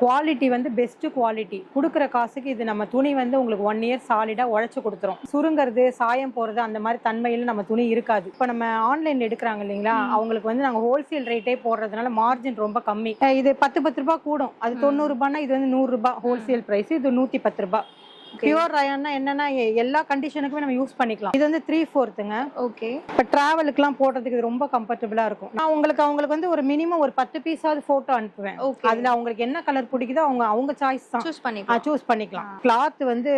Quality வந்து best quality. குடுக்குற காசுக்கு இது நம்ம துணி வந்து உங்களுக்கு 1 இயர் சாலிடா உழைச்சு கொடுத்துரும். சுருங்கிறது, சாயம் போறது அந்த மாதிரி தன்மையில நம்ம துணி இருக்காது. இப்போ நம்ம ஆன்லைன்ல எடுக்கிறாங்க இல்லைங்களா, அவங்களுக்கு வந்து நாங்கள் ஹோல்சேல் ரேட்டே போடுறதுனால மார்ஜின் ரொம்ப கம்மி. இது 10 ரூபாய் கூடும். அது 90 ரூபாய்னா இது வந்து 100 ரூபாய் ஹோல்சேல் பிரைஸ். இது 110 ரூபாய். பியூர் ரயான்னா என்னன்னா எல்லா கண்டிஷனுக்குமே நம்ம யூஸ் பண்ணிக்கலாம். இது வந்து 3/4ங்க. ஓகே. இப்போ டிராவலுக்குலாம் போடுறதுக்கு இது ரொம்ப கம்ஃபர்டபுளா இருக்கும். நான் அவங்களுக்கு வந்து ஒரு மினிமம் ஒரு 10 பீஸாவது போட்டோ அனுப்புவேன். அதுல அவங்களுக்கு என்ன கலர் பிடிக்குதோ அவங்க சாய்ஸ் தான் சூஸ் பண்ணிக்கலாம். கிளாத் வந்து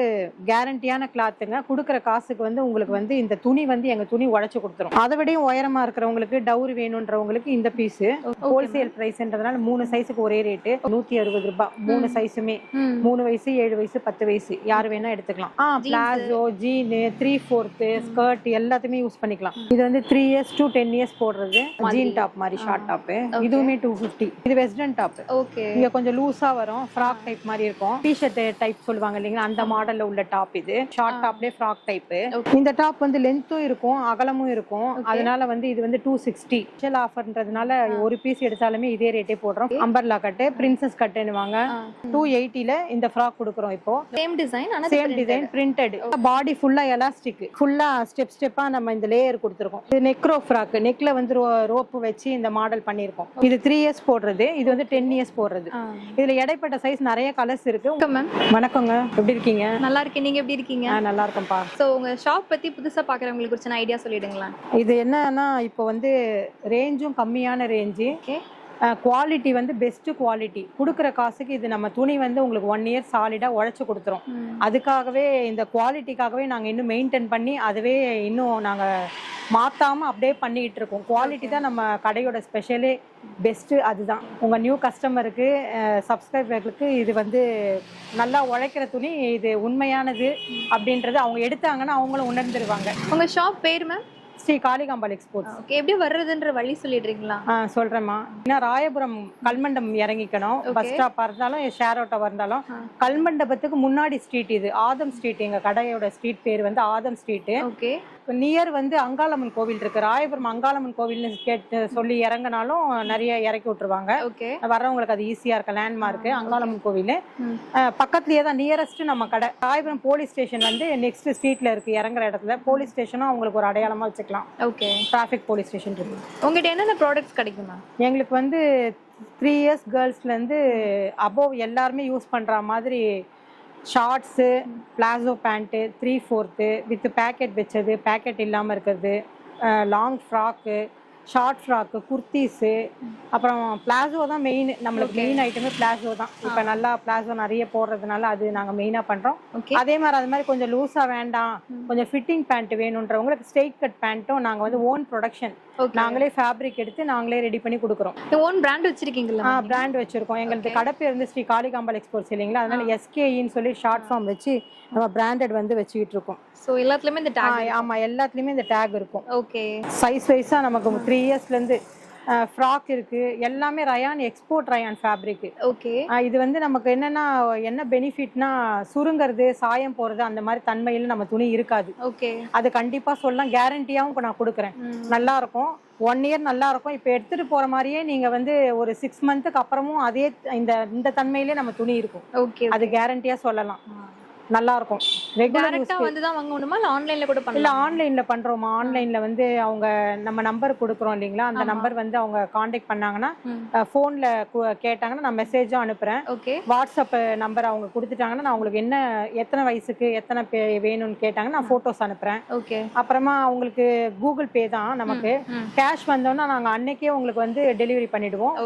கேரண்டியான கிளாத்துங்க. கொடுக்குற காசுக்கு வந்து உங்களுக்கு வந்து இந்த துணி வந்து எங்க துணி உழைச்சு கொடுத்துரும். அதை விடையும் உயரமா இருக்கிறவங்களுக்கு, டவுரி வேணும்ன்றவங்களுக்கு இந்த பீஸ் ஹோல்சேல் பிரைஸ்ன்றதுனால 3 சைஸுக்கு ஒரே ரேட்டு 160 ரூபாய். 3 சைஸுமே 3 வயசு, 7 வயசு, 10 வயசு யார் வேணா எடுத்துக்கலாம். பிளாசோ, ஜீன், 3/4 ஸ்கர்ட் எல்லாத்தையுமே யூஸ் பண்ணிக்கலாம். இது வந்து 3 இயர்ஸ் to 10 இயர்ஸ் போடுறது ஜீன் டாப் மாதிரி ஷார்ட் டாப். இதுவுமே 250. இது வெஸ்டர்ன் டாப். ஓகே. இங்க கொஞ்சம் லூஸா வரும். ஃப்ராக் டைப் மாதிரி இருக்கும். டி-ஷர்ட் டைப் சொல்லுவாங்க இல்லைங்களா, அந்த மாடல்ல உள்ள டாப். இது ஷார்ட் டாப்லயே ஃப்ராக் டைப். இந்த டாப் வந்து லென்த்தும் இருக்கும், அகலமும் இருக்கும். அதனால வந்து இது வந்து 260. ஸ்பெஷல் ஆஃபர்ன்றதுனால ஒரு பீஸ் எடுத்தாலுமே இதே ரேட்டே போடுறோம். Umbrella cut, princess கட்டுன்னுவாங்க. 280ல இந்த ஃப்ராக் கொடுக்குறோம். இப்போ same design, same design, printed. Body ஃபுல்லா எலாஸ்டிக், ஃபுல்லா ஸ்டெப்பா நம்ம இந்த லேயர் கொடுத்துருக்கோம். இது நெக் ரோ ஃப்ராக். நெக்ல வந்து ரோப் வச்சு இந்த மாடல் பண்ணிருக்கோம். இது 3 இயர்ஸ் போடுறது, இது வந்து 10 இயர்ஸ் போடுறது. இதுல இடைப்பட்ட சைஸ் நிறைய கலர்ஸ் இருக்கு. வணக்கங்க, எப்படி இருக்கீங்க? நல்லா இருக்கேன். நீங்க எப்படி இருக்கீங்க? நல்லா இருக்கேன்ப்பா. சோ உங்க ஷாப் பத்தி புதுசா பாக்குறவங்களுக்கு குறிச்ச ஐடியா சொல்லிடுங்களா? இது என்னன்னா, இப்போ வந்து ரேஞ்சும் கம்மியான ரேஞ்சு, குவாலிட்டி வந்து பெஸ்ட் குவாலிட்டி. கொடுக்குற காசுக்கு இது நம்ம துணி வந்து உங்களுக்கு 1 இயர் சாலிடா உழைச்சு கொடுத்துரும். அதுக்காகவே இந்த குவாலிட்டிக்காகவே நாங்கள் இன்னும் மெயின்டைன் பண்ணி அதுவே இன்னும் நாங்கள் மாற்றாமல் அப்படியே பண்ணிகிட்டு இருக்கோம். குவாலிட்டி தான் நம்ம கடையோட ஸ்பெஷலே, பெஸ்ட்டு அதுதான். உங்கள் நியூ கஸ்டமருக்கு, சப்ஸ்கிரைபர்களுக்கு இது வந்து நல்லா உழைக்கிற துணி, இது உண்மையானது அப்படின்றது அவங்க எடுத்தாங்கன்னா அவங்களும் உணர்ந்துருவாங்க. உங்கள் ஷாப் பேர் மேம்? ஸ்ரீ காளிகாம்பாள் எக்ஸ்போர்ட்ஸ். எப்படி வர்றதுன்ற வழி சொல்லிடுறீங்களா? சொல்றேம்மா. இன்னும் ராயபுரம் கல்மண்டம் இறங்கிக்கணும். பஸ் ஸ்டாப்பா இருந்தாலும், ஷேர் ஆட்டோவா இருந்தாலும், கல்மண்டபத்துக்கு முன்னாடி ஸ்ட்ரீட். இது ஆதம் ஸ்ட்ரீட். எங்க கடையோட ஸ்ட்ரீட் பேர் வந்து ஆதம் ஸ்ட்ரீட். ஓகே. நியர் வந்து அங்காளம்மன் கோவில் இருக்கு. ராயபுரம் அங்காளம்மன் கோவில்னு கேட்டு சொல்லி இறங்கினாலும் நிறைய இறக்கி விட்டுருவாங்க. வர்றவங்களுக்கு அது ஈஸியா இருக்கு. லேண்ட்மார்க் அங்காளம்மன் கோவில் பக்கத்துலயே தான் நியரஸ்ட் நம்ம கடை. ராயபுரம் போலீஸ் ஸ்டேஷன் வந்து நெக்ஸ்ட் ஸ்ட்ரீட்ல இருக்கு. இறங்குற இடத்துல போலீஸ் ஸ்டேஷனும் அவங்களுக்கு ஒரு அடையாளமா வச்சுக்கலாம். ஓகே. டிராஃபிக் போலீஸ் ஸ்டேஷன் இருக்கு. உங்ககிட்ட என்னென்ன ப்ராடக்ட்ஸ் கிடைக்குமா? எங்களுக்கு வந்து 3 இயர்ஸ் கேர்ள்ஸ்ல இருந்து அபோவ் எல்லாருமே யூஸ் பண்ற மாதிரி shorts, palazzo pant, 3/4 with pocket வச்சது, பேக்கெட் இல்லாமல் இருக்கிறது, long frock, short frock, kurtis, அப்புறம் பிளாசோ தான் மெயின். நம்மளுக்கு மெயின் ஐட்டமே பிளாசோ தான். இப்போ நல்லா பிளாசோ நிறைய போடுறதுனால அது நாங்கள் மெயினாக பண்ணுறோம். அதே மாதிரி அது மாதிரி கொஞ்சம் லூஸாக வேண்டாம், கொஞ்சம் ஃபிட்டிங் பேண்ட் வேணுன்றவங்களுக்கு ஸ்ட்ரெயிட் கட் பேண்ட்டும் நாங்கள் வந்து ஓன் ப்ரொடக்ஷன், நாங்களே ஃபேப்ரிக் எடுத்து நாங்களே ரெடி பண்ணி கொடுக்குறோம். ஓன் பிராண்ட் வச்சிருக்கீங்களா? பிராண்ட் வச்சிருக்கோம். எங்களுக்கு கடை பேர் வந்து ஸ்ரீ காளிகாம்பாள் எக்ஸ்போர்ட்ஸ் இல்லைங்களா, அதனால SKEன்னு சொல்லி ஷார்ட் ஃபார்ம் வச்சு நம்ம பிராண்டட் வந்து வச்சுக்கிட்டு இருக்கோம். ஸோ எல்லாத்துலயுமே இந்த டேக்? ஆமா, எல்லாத்துலயுமே இந்த டேக் இருக்கும். ஓகே. சைஸ் வைஸா நமக்கு 3 இயர்ஸ்ல இருந்து ஃப்ராக் இருக்கு. எல்லாமே rayon, export rayon fabric. Okay. இது வந்து நமக்கு என்னன்னா, என்ன பெனிஃபிட்னா, சுருங்கிறது, சாயம் போறது அந்த மாதிரி தன்மையில நம்ம துணி இருக்காது. ஓகே. அது கண்டிப்பா சொல்லலாம். கேரண்டியாவும் இப்போ நான் கொடுக்குறேன். நல்லா இருக்கும். 1 இயர் நல்லா இருக்கும். இப்போ எடுத்துட்டு போற மாதிரியே நீங்க வந்து ஒரு 6 மந்த்துக்கு அப்புறமும் அதே இந்த தன்மையிலே நம்ம துணி இருக்கும். ஓகே. அது கேரண்டியா சொல்லலாம். நல்லா இருக்கும். ரெகுலரா வந்து தான் வாங்கணுமா இல்ல ஆன்லைன்ல கூட பண்ணலாம்? இல்ல, ஆன்லைன்ல பண்றோமா. ஆன்லைன்ல வந்து அவங்க நம்ம நம்பர் கொடுக்குறோம் இல்லைங்களா, அந்த நம்பர் வந்து அவங்க காண்டாக்ட் பண்ணாங்கன்னா, போன்ல கேட்டாங்கன்னா நான் மெசேஜும் அனுப்புறேன். வாட்ஸ்அப் நம்பர் அவங்க கொடுத்துட்டாங்கன்னா நான் அவங்களுக்கு எத்தனை வயசுக்கு எத்தனை வேணும்னு கேட்டாங்கன்னா நான் போட்டோஸ் அனுப்புறேன். அப்புறமா அவங்களுக்கு கூகுள் பே தான். நமக்கு கேஷ் வந்தோம்னா நாங்க அன்னைக்கே உங்களுக்கு வந்து டெலிவரி பண்ணிடுவோம்.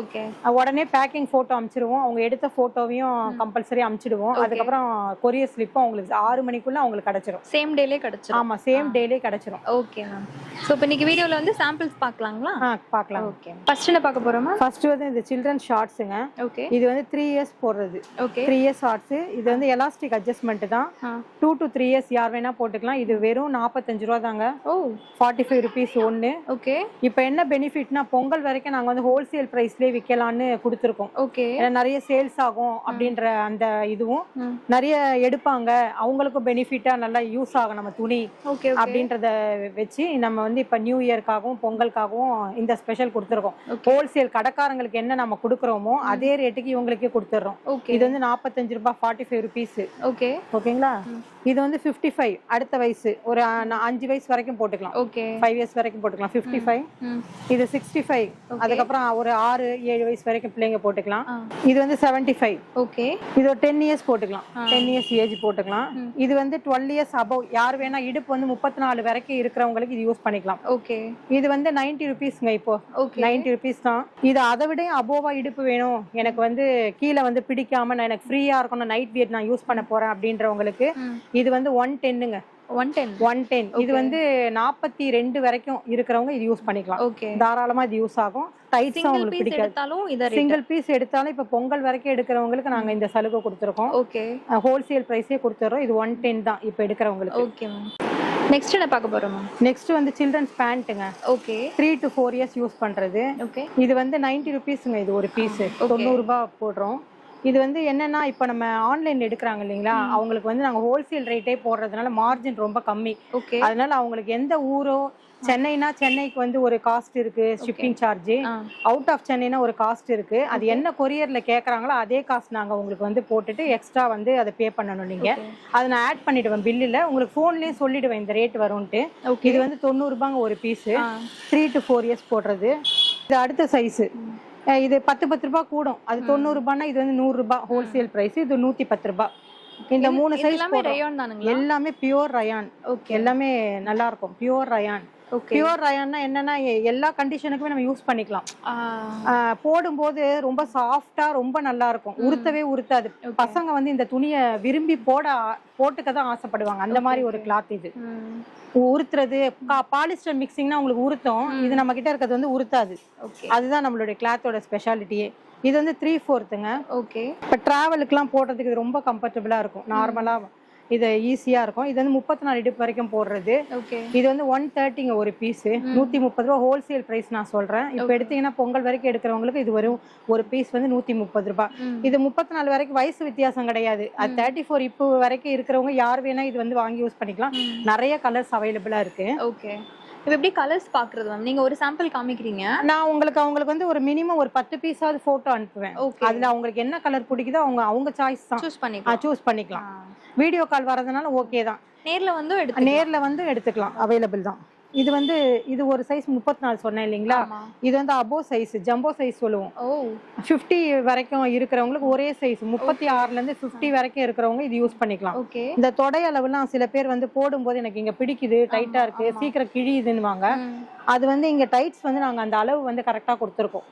உடனே பேக்கிங் போட்டோ அனுப்பிச்சிடுவோம். அவங்க எடுத்த போட்டோவையும் கம்பல்சரி அனுப்பிச்சிடுவோம். அதுக்கப்புறம் கொரியர் ஸ்லிப் உங்களுக்கு 6 மணிக்குள்ள உங்களுக்கு கிடைச்சிரும். சேம் டேலே கிடைச்சிரும்? ஆமா, சேம் டேலே கிடைச்சிரும். Okay ma'am. சோ இப்போ இன்னைக்கு வீடியோல வந்து சாம்பிள்ஸ் பார்க்கலாங்களா? பார்க்கலாம். ஓகே. ஃபர்ஸ்ட் என்ன பார்க்க போறோமா? ஃபர்ஸ்ட் வந்து இந்த சில்ட்ரன் ஷார்ட்ஸ்ங்க. ஓகே. இது வந்து 3 இயர்ஸ் போடுறது. ஓகே. 3 years shorts. இது வந்து எலாஸ்டிக் அட்ஜஸ்ட்மென்ட் தான். 2 to 3 இயர்ஸ் யார் வேணா போட்டுக்கலாம். இது வெறும் 45 ரூபாய் தாங்க. 45 rupees ஒன்னு. ஓகே. இப்போ என்ன பெனிஃபிட்னா, பொங்கல் வரைக்கும் நாங்க வந்து ஹோல்சேல் பிரைஸ்லயே விக்கலாம்னு கொடுத்துருக்கோம். ஓகே. நிறைய சேல்ஸ் ஆகும் அப்படின்ற அந்த இதுவும் நிறைய எடுப்பாங்க. எடுப்பாங்க, அவங்களுக்கும் பெனிஃபிட்டா நல்லா யூஸ் ஆகும் நம்ம துணி ஓகே அப்படின்றத வச்சு நம்ம வந்து இப்ப நியூ இயர்க்காகவும் பொங்கலுக்காகவும் இந்த ஸ்பெஷல் கொடுத்துருக்கோம். ஹோல்சேல் கடைக்காரங்களுக்கு என்ன நம்ம கொடுக்குறோமோ அதே ரேட்டுக்கு இவங்களுக்கே கொடுத்துட்றோம். இது வந்து 45 ரூபாய், 45 ருபீஸ். ஓகேங்களா? இது வந்து 55 அடுத்த வயசு ஒரு 5 வயசு வரைக்கும் போட்டுக்கலாம். 5 இயர்ஸ் வரைக்கும் போட்டுக்கலாம். 55. இது 65. அதுக்கப்புறம் ஒரு 6 7 வயசு வரைக்கும் பிள்ளைங்க போட்டுக்கலாம். இது வந்து 75. இது ஒரு 10 இயர்ஸ் போட்டுக்கலாம். 10 இயர்ஸ் ஏஜ் போட்டுக்கலாம். இது வந்து 12 இயர்ஸ் அபவ் யார் வேணா இடுப்பு வந்து 34 வரைக்கும் இருக்கிறவங்களுக்கு இது யூஸ் பண்ணிக்கலாம். இது வந்து 90 ருபீஸ்ங்க. இப்போ 90 ருபீஸ் தான். இது அதை விட அபோவா இடுப்பு வேணும், எனக்கு வந்து கீழே வந்து பிடிக்காம நான் எனக்கு ஃப்ரீயா இருக்கணும், நைட் வியர் நான் யூஸ் பண்ண போறேன் அப்படின்றவங்களுக்கு இது வந்து 110ங்க. 110. இது வந்து 42 வரைக்கும் இருக்கிறவங்க இது யூஸ் பண்ணிக்கலாம். தாராளமா இது யூஸ் ஆகும். டைட்ஸ் உங்களுக்கு பிடிக்காது. சிங்கிள் பீஸ் எடுத்தாலும் இப்ப பொங்கல் வரைக்கும் எடுக்கிறவங்களுக்கு நாங்க இந்த சலுகை கொடுத்துருக்கோம். ஹோல்சேல் பிரைஸே கொடுத்துறோம். இது 110 தான் இப்ப எடுக்கிறவங்களுக்கு. நெக்ஸ்ட் என்ன பார்க்க போறோம்? நெக்ஸ்ட் வந்து சில்ட்ரன்ஸ் பேண்ட்டுங்க. 3 to 4 இயர்ஸ் யூஸ் பண்றது. இது வந்து 90 ருபீஸ்ங்க. இது ஒரு பீஸ் 90 ரூபாய் போடுறோம். இது வந்து என்னன்னா இப்ப நம்ம ஆன்லைன்ல எடுக்கிறாங்க இல்லைங்களா, அவங்களுக்கு வந்து நாங்க ஹோல்சேல் ரேட்டே போடுறதுனால மார்ஜின் ரொம்ப கம்மி. அதனால அவங்களுக்கு எந்த ஊரோ, சென்னைனா சென்னைக்கு வந்து ஒரு காஸ்ட் இருக்கு ஷிப்பிங் சார்ஜ், அவுட் ஆஃப் சென்னைனா ஒரு காஸ்ட் இருக்கு. அது என்ன கொரியர்ல கேக்குறாங்களோ அதே காஸ்ட் நாங்க உங்களுக்கு வந்து போட்டுட்டு எக்ஸ்ட்ரா வந்து அதை பே பண்ணணும். நீங்க அதை நான் ஆட் பண்ணிடுவேன் பில்லுல. உங்களுக்கு போன்லயே சொல்லிடுவேன் இந்த ரேட் வரும்ட்டு. இது வந்து 90 ரூபாங்க ஒரு பீஸ். 3 to 4 இயர்ஸ் போடுறது. இது அடுத்த சைஸ். இது 10 ரூபாய் கூடும். அது 90 ரூபாய்னா இது வந்து 100 ரூபாய் ஹோல்சேல் பிரைஸ். இது 110 ரூபாய். இந்த 3 சைஸ் எல்லாமே பியூர் ரயான். எல்லாமே நல்லா இருக்கும். Pure rayon. பியூர் ரயான்னா என்னன்னா எல்லா கண்டிஷனுக்குமே நம்ம யூஸ் பண்ணிக்கலாம். போடும்போது ரொம்ப சாஃப்டா ரொம்ப நல்லா இருக்கும். உருத்தவே உருத்தாது. பசங்க வந்து இந்த துணியை விரும்பி போட்டுக்கதான் ஆசைப்படுவாங்க. அந்த மாதிரி ஒரு கிளாத் இது. உருத்துறது பாலிஸ்டர் மிக்சிங்னா உங்களுக்கு உருத்தம். இது நம்ம கிட்ட இருக்கிறது வந்து உருத்தாது. அதுதான் நம்மளுடைய கிளாத்தோட ஸ்பெஷாலிட்டியே. இது வந்து 3/4ங்க. இப்ப டிராவலுக்குலாம் போடுறதுக்கு இது ரொம்ப கம்ஃபர்டபுளா இருக்கும். நார்மலா இது ஈஸியா இருக்கும். இது வந்து 34 இடுப்பு வரைக்கும் போடுறது. இது வந்து 130ங்க ஒரு பீஸ். 130 ரூபாய் ஹோல்சேல் பிரைஸ் நான் சொல்றேன். இப்ப எடுத்தீங்கன்னா பொங்கல் வரைக்கும் எடுக்கிறவங்களுக்கு இது வரும் ஒரு பீஸ் வந்து 130 ரூபாய். இது 34 வரைக்கும் வயசு வித்தியாசம் கிடையாது. அது 34 இப்போ வரைக்கும் இருக்கிறவங்க யார் வேணா இது வந்து வாங்கி யூஸ் பண்ணிக்கலாம். நிறைய கலர்ஸ் அவைலபிளா இருக்கு. இப்போ எப்படி கலர்ஸ் பாக்குறது மேம்? நீங்க ஒரு சாம்பிள் காமிக்கிறீங்க. நான் அவங்களுக்கு வந்து ஒரு மினிமம் ஒரு 10 பீஸாவது போட்டோ அனுப்புவேன். அதுல அவங்களுக்கு என்ன கலர் பிடிக்குதோ அவங்க சாய்ஸ் தான் சூஸ் பண்ணிக்கலாம். வீடியோ கால் வரதுனால ஓகே தான். நேர்ல வந்து எடுத்துக்கலாம். அவைலபிள் தான். இது ஒரு சைஸ் 34 சொன்னேன் இல்லைங்களா. இது வந்து அபோ சைஸ், ஜம்போ சைஸ் சொல்லுவோம். 50 வரைக்கும் இருக்கிறவங்களுக்கு ஒரே சைஸ் 36ல இருந்து 50 வரைக்கும் இருக்கிறவங்க இது யூஸ் பண்ணிக்கலாம். இந்த தொடை அளவுலாம் சில பேர் வந்து போடும்போது எனக்கு இங்க பிடிக்குது, டைட்டா இருக்கு, சீக்கிரம் கிழியுதுன்னுவாங்க. அது வந்து இங்க டைட்ஸ் வந்து நாங்க அந்த அளவு வந்து கரெக்டா கொடுத்துருக்கோம்.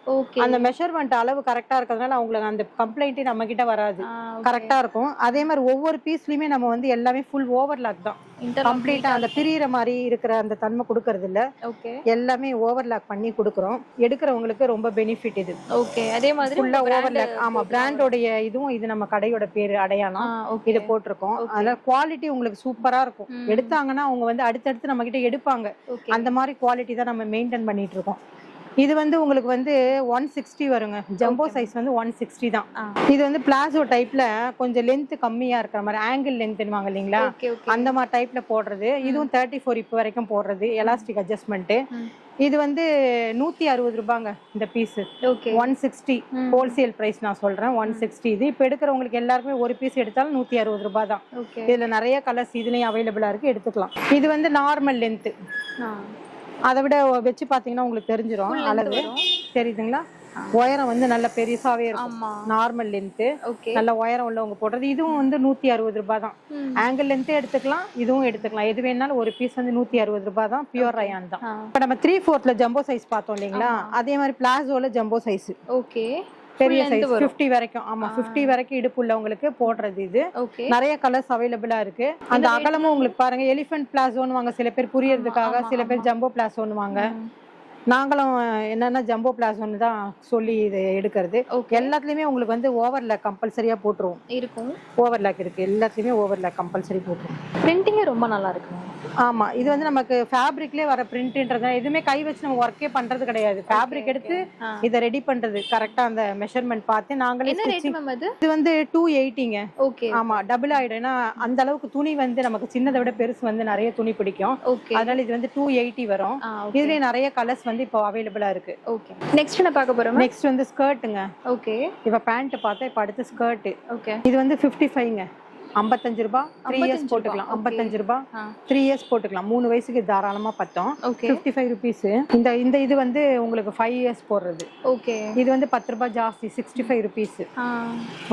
அந்த மெஷர்மெண்ட் அளவு கரெக்டா இருக்கிறதுனால அவங்களுக்கு அந்த கம்ப்ளைண்ட் நம்ம கிட்ட வராது. கரெக்டா இருக்கும். அதே மாதிரி ஒவ்வொரு பீஸ்லயுமே நம்ம வந்து எல்லாமே ஃபுல் ஓவர்லாக் தான். கம்ப்ளீட்டா அந்த பிரியிற மாதிரி இருக்கிற அந்த தன்மை கொடுக்கறது இல்ல. எல்லாமே ஓவர்லாக் பண்ணி கொடுக்குறோம். எடுக்கிறவங்களுக்கு ரொம்ப பெனிஃபிட் இது. அதே மாதிரி ஃபுல்லா ஓவர்லாக். ஆமா, பிராண்டோடைய இதுவும் இது நம்ம கடையோட பேரு அடையாளம். இது போட்டிருக்கோம். அதனால குவாலிட்டி உங்களுக்கு சூப்பரா இருக்கும். எடுத்தாங்கன்னா அவங்க வந்து அடுத்தடுத்து நம்ம கிட்ட எடுப்பாங்க. அந்த மாதிரி குவாலிட்டி தான் நம்ம மெயின்டைன் பண்ணிட்டு இருக்கோம். இது வந்து உங்களுக்கு வந்து 160 வருங்க. ஜம்போ சைஸ் வந்து 160 தான். இது வந்து பிளாசோ டைப்ல கொஞ்சம் லென்த் கம்மியா இருக்கிற மாதிரி ஆங்கிள் லென்த்னுவாங்க இல்லைங்களா, அந்த மாதிரி டைப்ல போடுறது. இதுவும் 34 இப்போ வரைக்கும் போடுறது. Elastic adjustment. இது வந்து 160 ரூபாங்க இந்த பீஸ். 160 ஹோல்சேல் பிரைஸ் நான் சொல்றேன். 160. இது இப்ப எடுக்கிறவங்களுக்கு எல்லாருக்குமே ஒரு பீஸ் எடுத்தாலும் 160 ரூபாய் தான். இதுல நிறைய கலர்ஸ் இதுலயும் அவைலபிளா இருக்கு, எடுத்துக்கலாம். இது வந்து நார்மல் லென்த். அதை விட வச்சு பாத்தீங்கன்னா உங்களுக்கு தெரிஞ்சிடும் அளவு. தெரியுதுங்களா? உயரம் வந்து நல்ல பெருசாவே இருக்கும். நார்மல் லென்த் நல்ல உயரம் உள்ளவங்க போடுறது. இதுவும் வந்து 160 ரூபாய் தான். ஆங்கிள் லென்த் எடுத்துக்கலாம், இதுவும் எடுத்துக்கலாம். எது வேணாலும் ஒரு பீஸ் வந்து 160 ரூபாய் தான். பியூர் ரயான் தான். இப்ப நம்ம 3/4ல ஜம்போ சைஸ் பார்த்தோம் இல்லைங்களா, அதே மாதிரி பிளாசோல ஜம்போ சைஸ் பெரிய சைஸ் 50 வரைக்கும். ஆமா, 50 வரைக்கும் இடுப்பு உள்ளவங்களுக்கு போடுறது. இது நிறைய கலர்ஸ் அவைலபிளா இருக்கு. அந்த அகலமும் உங்களுக்கு பாருங்க. எலிஃபென்ட் பிளாசோன்னு வாங்க சில பேர் புரியறதுக்காக, சில பேர் ஜம்போ பிளாசோன்னு வாங்க. நாங்களும் என்னன்னா ஜம்போ பிளாசோன்னு தான் சொல்லி இது எடுக்கிறது. எல்லாத்துலயுமே உங்களுக்கு வந்து ஓவர்லாக் கம்பல்சரியா போட்டுருவோம். ஓவர்லாக் இருக்கு. எல்லாத்துலயுமே ஓவர்லாக் கம்பல்சரி போட்டுருவோம். பிரிண்டிங் ரொம்ப நல்லா இருக்கு. ஆமா இது வந்து நமக்கு ஃபேப்ரிக்லயே வர பிரிண்ட்ன்றதா எதுவுமே கை வச்சு நம்ம ஒர்க்கே பண்றது கிடையாது. ஃபேப்ரிக் எடுத்து இத ரெடி பண்றது கரெக்டா அந்த மெஷர்மென்ட் பார்த்து நாங்களே என்ன ரேட் மேம் அது? இது வந்து 280ங்க. ஓகே. ஆமா டபுள் ஆயிடும். ஏன்னா அந்த அளவுக்கு துணி வந்து நமக்கு சின்னதை விட பெருசு வந்து நிறைய துணி பிடிக்கும். அதனால இது வந்து 280 வரும். இதுலயே நிறைய கலர்ஸ் வந்து இப்போ அவைலபிளா இருக்கு. ஓகே. நெக்ஸ்ட் என்ன பார்க்க போறோம்? நெக்ஸ்ட் வந்து ஸ்கர்ட்டுங்க. ஓகே. இப்ப பேண்ட் பார்த்தா இப்ப அடுத்து ஸ்கர்ட். ஓகே. இது வந்து 55ங்க. 55 ரூபாய் 3 இயர்ஸ் போட்டுக்கலாம். 55 ரூபாய் 3 இயர்ஸ் போட்டுக்கலாம். 3 வயசுக்கு தாராளமா பத்தோம். 55 rupees. இந்த இது வந்து உங்களுக்கு 5 இயர்ஸ் போடுறது. ஓகே. இது வந்து 10 ரூபாய் ஜாஸ்தி 65 rupees.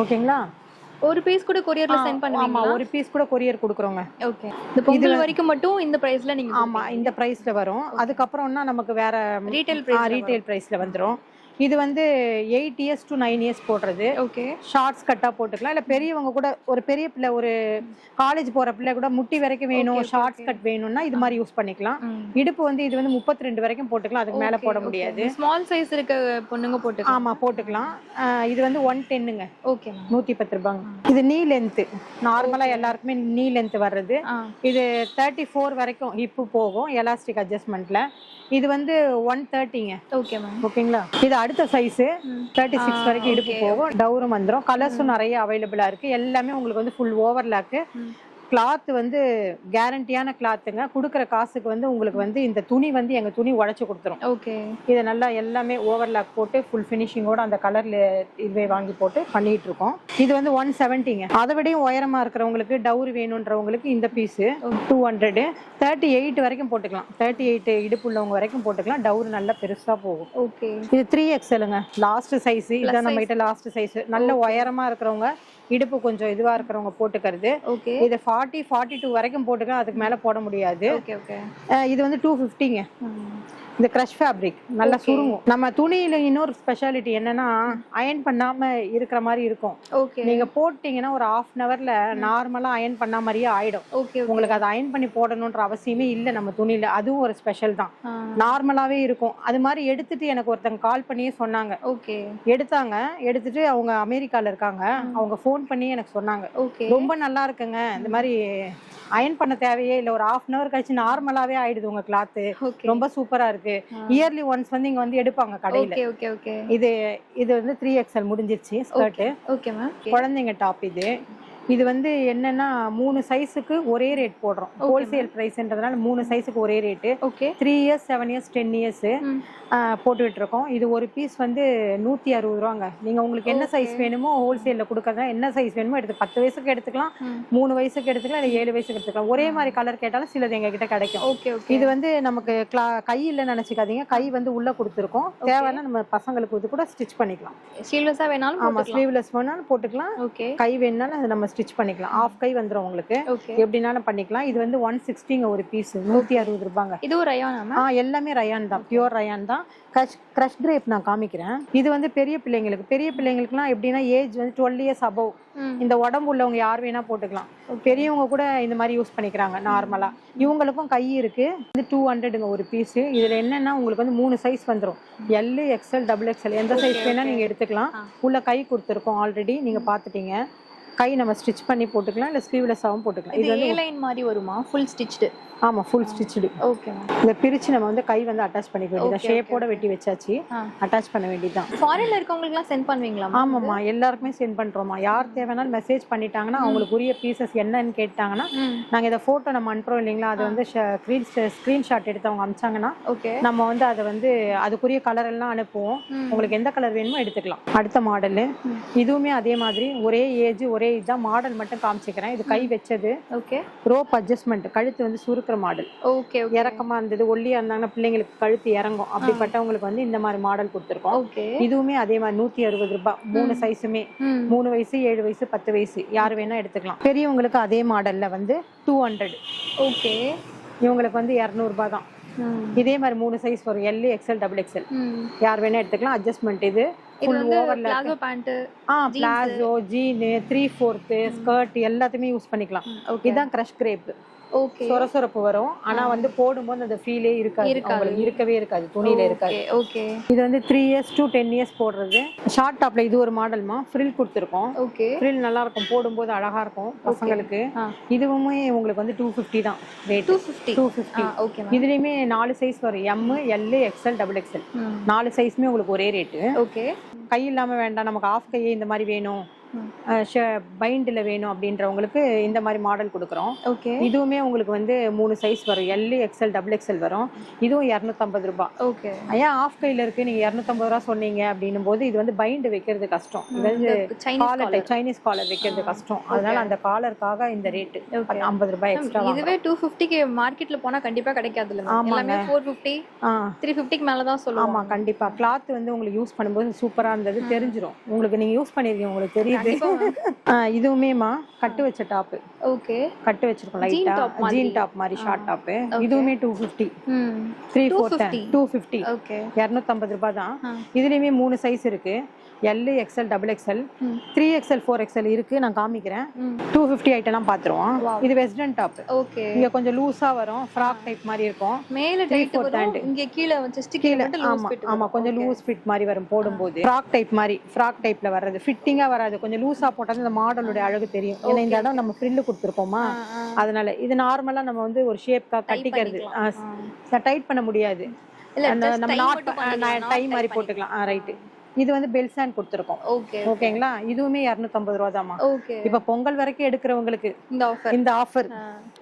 ஓகேங்களா? ஒரு பீஸ் கூட கொரியர்ல சென்ட் பண்ணுவீங்களா? ஆமா ஒரு பீஸ் கூட கொரியர் கொடுக்குறோங்க. ஓகே. இந்த பொங்கல் வரைக்கும் மட்டும் இந்த பிரைஸ்ல நீங்க ஆமா இந்த பிரைஸ்ல வரும். அதுக்கு அப்புறம்னா நமக்கு வேற ரீட்டைல் பிரைஸ்ல வந்துரும். இது வந்து 8 இயர்ஸ் to 9 இயர்ஸ் போடுறது. ஓகே. ஷார்ட்ஸ் கட்டா போட்டுக்கலாம். இல்ல பெரியவங்க கூட ஒரு பெரிய பிள்ளை ஒரு காலேஜ் போற பிள்ளை கூட முட்டி வரைக்கும் வேணும் ஷார்ட்ஸ் கட் வேணும்னா இது மாதிரி யூஸ் பண்ணிக்கலாம். இடுப்பு வந்து இது வந்து 32 வரைக்கும் போட்டுக்கலாம். அதுக்கு மேல போட முடியாது. ஸ்மால் சைஸ் இருக்க பொண்ணுங்க போட்டுக்கலாம். ஆமா போட்டுக்கலாம். இது வந்து 110ங்க. ஓகே. 110 ரூபாய். இது நீ லென்த் நார்மலா எல்லாருக்குமே நீ லென்த் வர்றது. இது 34 வரைக்கும் ஹிப் போகும் எலாஸ்டிக் அட்ஜஸ்ட்மெண்ட்ல. இது வந்து 130ங்க. Okay ma'am. ஓகேங்களா? இது அடுத்த சைஸ் 36 வரைக்கும் இடுப்பு போகும். டவுரும் வந்துரும். கலர்ஸும் நிறைய அவைலபிளா இருக்கு. எல்லாமே உங்களுக்கு வந்து ஃபுல் ஓவர்லாக். கிளாத் வந்து கேரண்டியான கிளாத்துங்க. கொடுக்குற காசுக்கு வந்து உங்களுக்கு வந்து இந்த துணி வந்து எங்க துணி உடைச்சு கொடுத்துரும். ஓகே. இதை நல்லா எல்லாமே ஓவர்லாக் போட்டு ஃபுல் ஃபினிஷிங்கோட அந்த கலர்ல இதுவே வாங்கி போட்டு பண்ணிட்டு இருக்கோம். இது வந்து 170ங்க. அதை விடையும் உயரமா இருக்கிறவங்களுக்கு டவுரி வேணும்ன்றவங்களுக்கு இந்த பீஸ் 200. 38 வரைக்கும் போட்டுக்கலாம். 38 இடுப்பு உள்ளவங்க வரைக்கும் போட்டுக்கலாம். டவுரி நல்லா பெருசா போகும். ஓகே. இது 3XLங்க. லாஸ்ட் சைஸ் இதான் நம்ம கிட்ட லாஸ்ட் சைஸ். நல்ல உயரமா இருக்கிறவங்க இடுப்பு கொஞ்சம் இதுவா இருக்கிறவங்க போட்டுக்கிறது. இது 40 42 வரைக்கும் போட்டுக்கலாம். அதுக்கு மேல போட முடியாது. இது வந்து 250ங்க. இந்த கிரஷ் ஃபேப்ரிக் நல்லா சுருங்கும். நம்ம துணியில இன்னொரு ஸ்பெஷாலிட்டி என்னன்னா அயன் பண்ணாம இருக்கிற மாதிரி இருக்கும். நீங்க போட்டீங்கன்னா ஒரு 1/2 hourல நார்மலா அயன் பண்ண மாதிரியே ஆயிடும். உங்களுக்கு அதை அயன் பண்ணி போடணும்ன்ற அவசியமே இல்லை நம்ம துணியில. அதுவும் ஒரு ஸ்பெஷல் தான். நார்மலாவே இருக்கும். அது மாதிரி எடுத்துட்டு எனக்கு ஒருத்தங்க கால் பண்ணியே சொன்னாங்க. எடுத்துட்டு அவங்க அமெரிக்கால இருக்காங்க. அவங்க ஃபோன் பண்ணி எனக்கு சொன்னாங்க ரொம்ப நல்லா இருக்குங்க, இந்த மாதிரி அயன் பண்ண தேவையே இல்லை, ஒரு 1/2 hour கழிச்சு நார்மலாவே ஆயிடுது உங்க கிளாத், ரொம்ப சூப்பரா இருக்கு. இயர்லி ஒன்ஸ் வந்து இங்க வந்து எடுப்பாங்க கடையில. இது வந்து 3XL முடிஞ்சிருச்சு ஸ்கர்ட். குழந்தைங்க டாப். இது வந்து என்னன்னா 3 சைஸுக்கு ஒரே ரேட் போடுறோம். ஹோல்சேல் பிரைஸ்ன்றதுனால 3 சைஸுக்கு ஒரே ரேட்டு. 3 இயர்ஸ் 7 இயர்ஸ் 10 இயர்ஸ் போட்டுட்டு இருக்கோம். இது ஒரு பீஸ் வந்து 160 ரூபாங்க. நீங்க உங்களுக்கு என்ன சைஸ் வேணுமோ ஹோல்சேல்ல கொடுக்கறதா என்ன சைஸ் வேணுமோ எடுத்து 10 வயசுக்கு எடுத்துக்கலாம், 3 வயசுக்கு எடுத்துக்கலாம், இல்லை 7 வயசுக்கு எடுத்துக்கலாம். ஒரே மாதிரி கலர் கேட்டாலும் சிலது எங்க கிட்ட கிடைக்கும். இது வந்து நமக்கு கை இல்ல நினைச்சுக்காதீங்க, கை வந்து உள்ள கொடுத்துருக்கோம். தேவைன்னா நம்ம பசங்களுக்கு இது கூட ஸ்டிச் பண்ணிக்கலாம். ஸ்லீவ்லெஸ்ஸா வேணாலும் ஆமா ஸ்லீவ்லெஸ் வேணாலும் போட்டுக்கலாம். கை வேணாலும் அது நம்ம ஸ்டிச் பண்ணிக்கலாம். ஆஃப் கை வந்துரும் உங்களுக்கு, எப்படினாலும் பண்ணிக்கலாம். இது வந்து 160ங்க ஒரு பீஸ், 160 ரூபாங்க. இது ரயானா? எல்லாமே ரயான் தான், பியூர் ரயான் தான். கிரஷ் கிரேப் நான் காமிக்கிறேன். இது வந்து பெரிய பிள்ளைங்களுக்குலாம் எப்படின்னா ஏஜ் வந்து 12 இயர்ஸ் அபவ், இந்த உடம்பு உள்ளவங்க யார் வேணா போட்டுக்கலாம். பெரியவங்க கூட இந்த மாதிரி யூஸ் பண்ணிக்கிறாங்க நார்மலா. இவங்களுக்கும் கை இருக்கு. இது 200ங்க ஒரு பீஸ். இதுல என்னன்னா உங்களுக்கு வந்து 3 சைஸ் வந்துரும். L, XL, XXL எந்த சைஸ் வேணா நீங்க எடுத்துக்கலாம். உள்ள கை கொடுத்துருக்கோம் ஆல்ரெடி, நீங்க பாத்துட்டீங்க. கை நம்ம ஸ்டிச் பண்ணி போட்டுக்கலாம், இல்ல ஸ்லீவ்லெஸ்ஸாவும் போட்டுக்கலாம். இது வந்து A-லைன் மாதிரி வருமா? Full stitched? ஆமா ஃபுல் ஸ்டிச்டு. ஓகே. இத பிரிச்சு நம்ம வந்து கை வந்து அட்டாச் பண்ணிக்க வேண்டியது. ஷேப்போட வெட்டி வச்சாச்சு, அட்டாச் பண்ண வேண்டியதுதான். ஃபாரின்ல இருக்கவங்களுக்குலாம் சென்ட் பண்ணுவீங்களா? ஆமாமா எல்லாருக்குமே சென்ட் பண்றோமா. யார் தேவைனாலும் மெசேஜ் பண்ணிட்டாங்கன்னா அவங்களுக்கு உரிய பீசஸ் என்னன்னு கேட்டாங்கன்னா நாங்க இத போட்டோ நம்ம அனுப்புறோம் இல்லீங்களா, அது வந்து ஸ்கிரீன்ஷாட் எடுத்து அவங்க அனுப்பிச்சாங்கன்னா நம்ம வந்து அதை வந்து அதுக்குரிய கலர் எல்லாம் அனுப்புவோம். உங்களுக்கு எந்த கலர் வேணுமோ எடுத்துக்கலாம். அடுத்த மாடல் இதுவுமே அதே மாதிரி ஒரே ஏஜ் ஒரே இதுதான். மாடல் மட்டும் காமிச்சிக்கிறேன். இது கை வச்சது. ரோப் அட்ஜஸ்ட்மெண்ட், கழுத்து வந்து சுருக்குற மாடல். இறக்கமா இருந்தது, ஒல்லியா இருந்தாங்கன்னா பிள்ளைங்களுக்கு கழுத்து இறங்கும், அப்படிப்பட்டவங்களுக்கு வந்து இந்த மாதிரி மாடல் கொடுத்துருக்கோம். இதுவுமே அதே மாதிரி 160 ரூபாய். 3 சைஸுமே 3 வயசு 7 வயசு 10 வயசு யார் வேணா எடுத்துக்கலாம். பெரியவங்களுக்கு அதே மாடல்ல வந்து 200. இவங்களுக்கு வந்து 200 ரூபாய் தான். இதே மாதிரி 3 சைஸ் வரும். L, XL, XXL யார் வேணா எடுத்துக்கலாம். அட்ஜஸ்ட்மெண்ட் இது palazzo pant, palazzo, jean, 3/4 skirt எல்லாத்தையுமே யூஸ் பண்ணிக்கலாம். இதுதான் கிரஷ் கிரேப். ஓகே சொரசொரப்பு வரும். ஆனா வந்து போடும்போது அந்த ஃபீலே இருக்காது, உங்களுக்கு இருக்கவே இருக்காது, துணியில இருக்காது. ஓகே இது வந்து 3 years to 10 years போடுறது. ஷார்ட் டாப்ல இது ஒரு மாடல்மா, ஃப்ரில் கொடுத்துருக்கோம். ஓகே ஃப்ரில் நல்லா இருக்கும், போடும்போது அழகா இருக்கும் பசங்களுக்கு. இதுவுமே உங்களுக்கு வந்து 250 தான் ரேட். 250. ஓகே. இதுலயுமே 4 சைஸ் வரும், M, L, XL, double XL. 4 சைஸ்மே உங்களுக்கு ஒரே ரேட்டு. ஓகே. கை இல்லாம வேண்டாம், நமக்கு ஆஃப் கையே இந்த மாதிரி வேணும், பைண்டில் வேணும் அப்படின்றவங்களுக்கு இந்த மாதிரி மாடல் கொடுக்குறோம். ஓகே. இதுவுமே உங்களுக்கு வந்து 3 சைஸ் வரும், எல், எக்ஸ்எல், டபுள் எக்ஸ்எல் வரும். இதுவும் 250 ரூபாய். ஓகே. ஏன் ஆஃப் கையில் இருக்கு, நீங்க 250 ரூபா சொன்னீங்க அப்படின்னும் போது இது வந்து பைண்ட் வைக்கிறது கஷ்டம், இது வந்து சைனீஸ் காலர் வைக்கிறது கஷ்டம். அதனால அந்த காலருக்காக இந்த ரேட்டு 50 ரூபாய் எக்ஸ்ட்ரா. இதுவே 250க்கு மார்க்கெட்ல போனா கண்டிப்பா கிடைக்காது. எல்லாமே 450 350க்கு மேல தான் சொல்லுவாங்க. ஆமா கண்டிப்பா. கிளாத் வந்து உங்களுக்கு யூஸ் பண்ணும்போது சூப்பரா இருந்தது, தெரிஞ்சிரும் உங்களுக்கு. நீங்க யூஸ் பண்ணிருக்கீங்க, உங்களுக்கு தெரியுது. இதுவுமேமா கட்டு வச்ச டாப். ஓகே. கட்டு வச்சிருக்கோம் லைட்டா, ஜீன் டாப் மாதிரி ஷார்ட் டாப். இதுவுமே 250. 3/4 250. ஓகே. 250 ரூபாய் தான். இதுலயுமே 3 சைஸ் இருக்கு, L, XL, double XL, 3XL 4XL இருக்கு. நான் காமிக்கிறேன். 250 ஐட்டம்லாம் பாத்துருவோம். இது வெஸ்டர்ன் டாப். ஓகே. இங்க கொஞ்சம் லூசா வரும், ஃப்ராக் டைப் மாதிரி இருக்கும். மேல டைட் வரும், இங்க கீழ செஸ்ட் கீழ மட்டும் லூஸ் ஃபிட். ஆமா கொஞ்சம் லூஸ் ஃபிட் மாதிரி வரும் போடும்போது. ஃப்ராக் டைப் மாதிரி, ஃப்ராக் டைப்ல வர்றது ஃபிட்டிங்கா வராது, கொஞ்சம் லூசா போட்டா இந்த மாடலோட அழகு தெரியும். ஏன்னா இந்த இடம் நம்ம ஃப்ரில் கொடுத்துருக்கோமா, அதனால இது நார்மலா நம்ம வந்து ஒரு ஷேப்கா கட்டிக்கிறது. டைட் பண்ண முடியாது, நம்ம நாட் டை மாதிரி போட்டுக்கலாம். ரைட். இது வந்து பெல்சான் கொடுத்துருக்கோம். ஓகேங்களா. இதுவுமே 250 ரூபா தான்மா. இப்ப பொங்கல் வரைக்கும் எடுக்கிறவங்களுக்கு இந்த ஆஃபர்.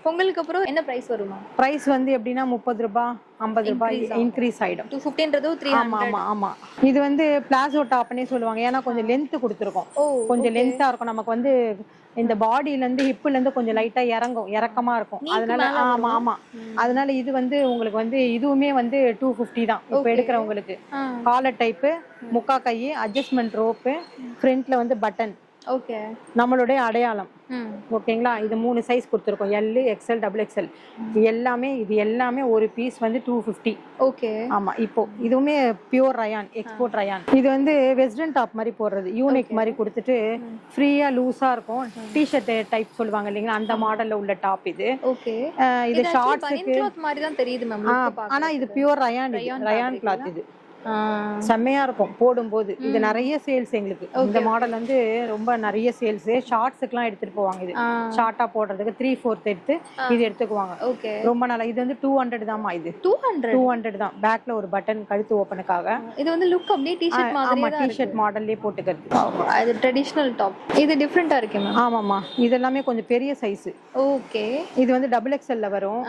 பொங்கலுக்கு அப்புறம் என்ன பிரைஸ் வருமா? பிரைஸ் வந்து எப்படின்னா 30 ரூபாய் 50 ரூபாய் இன்க்ரீஸ் ஆயிடும். 250ன்றது 300. ஆமா. இது வந்து பிளாசோ டாப்னே சொல்லுவாங்க, ஏன்னா கொஞ்சம் லென்த் கொடுத்துருக்கோம், கொஞ்சம் லென்த்தா இருக்கும். நமக்கு வந்து இந்த பாடியில இருந்து ஹிப்ல இருந்து கொஞ்சம் லைட்டா இறக்கமா இருக்கும். அதனால ஆமா அதனால இது வந்து உங்களுக்கு வந்து இதுவுமே வந்து 250 தான் இப்ப எடுக்கிறவங்களுக்கு. காலர் டைப்பு, முக்கா கை, அட்ஜஸ்ட்மெண்ட் ரோப்பு, ஃப்ரண்ட்ல வந்து பட்டன். ஓகே. நம்மளுடைய அடையாளம். ஓகேங்களா. இது 3 சைஸ் கொடுத்துருக்கோம், எல், எக்ஸ்எல், டபுள் எக்ஸ்எல். இது எல்லாமே ஒரு பீஸ் வந்து 250. ஓகே. ஆமா. இப்போ இதுவுமே பியூர் ரயான், எக்ஸ்போர்ட் ரயான். இது வந்து வெஸ்டர்ன் டாப் மாதிரி போடுறது, யூனிக் மாதிரி கொடுத்துட்டு ஃப்ரீயா லூஸா இருக்கும். டிஷர்ட் டைப் சொல்லுவாங்க இல்லைங்களா, அந்த மாடல்ல உள்ள டாப் இது. ஓகே. இது ஷார்ட்ஸ்க்கு மாதிரி தான் தெரியுது மேம். ஆனா இது பியூர் ரயான் கிளாத். இது செம்மையா இருக்கும் போடும்போது. இது நிறைய சேல்ஸ் எங்களுக்கு. இந்த மாடல் வந்து ரொம்ப நிறைய சேல்ஸ். ஷார்ட்ஸ்க்குலாம் எடுத்துட்டு போவாங்க. இது ஷார்ட்டா போடுறதுக்கு 3/4 எடுத்து இது எடுத்துக்குவாங்க. ரொம்ப நல்லா. இது வந்து 200 தான்மா. இது 200 தான். பேக்ல ஒரு பட்டன், கழுத்து ஓபனுக்காக. இது வந்து லுக் அப்படியே டி-ஷர்ட் மாதிரியே தான். டி-ஷர்ட் மாடல்லே போட்டுக்கிறது. இது ட்ரெடிஷனல் டாப். இது டிஃபரண்டா இருக்கு மேம். ஆமாமா. இதெல்லாமே கொஞ்சம் பெரிய சைஸ். ஓகே. இது வந்து டபுள் எக்ஸ்எல்ல வரும்.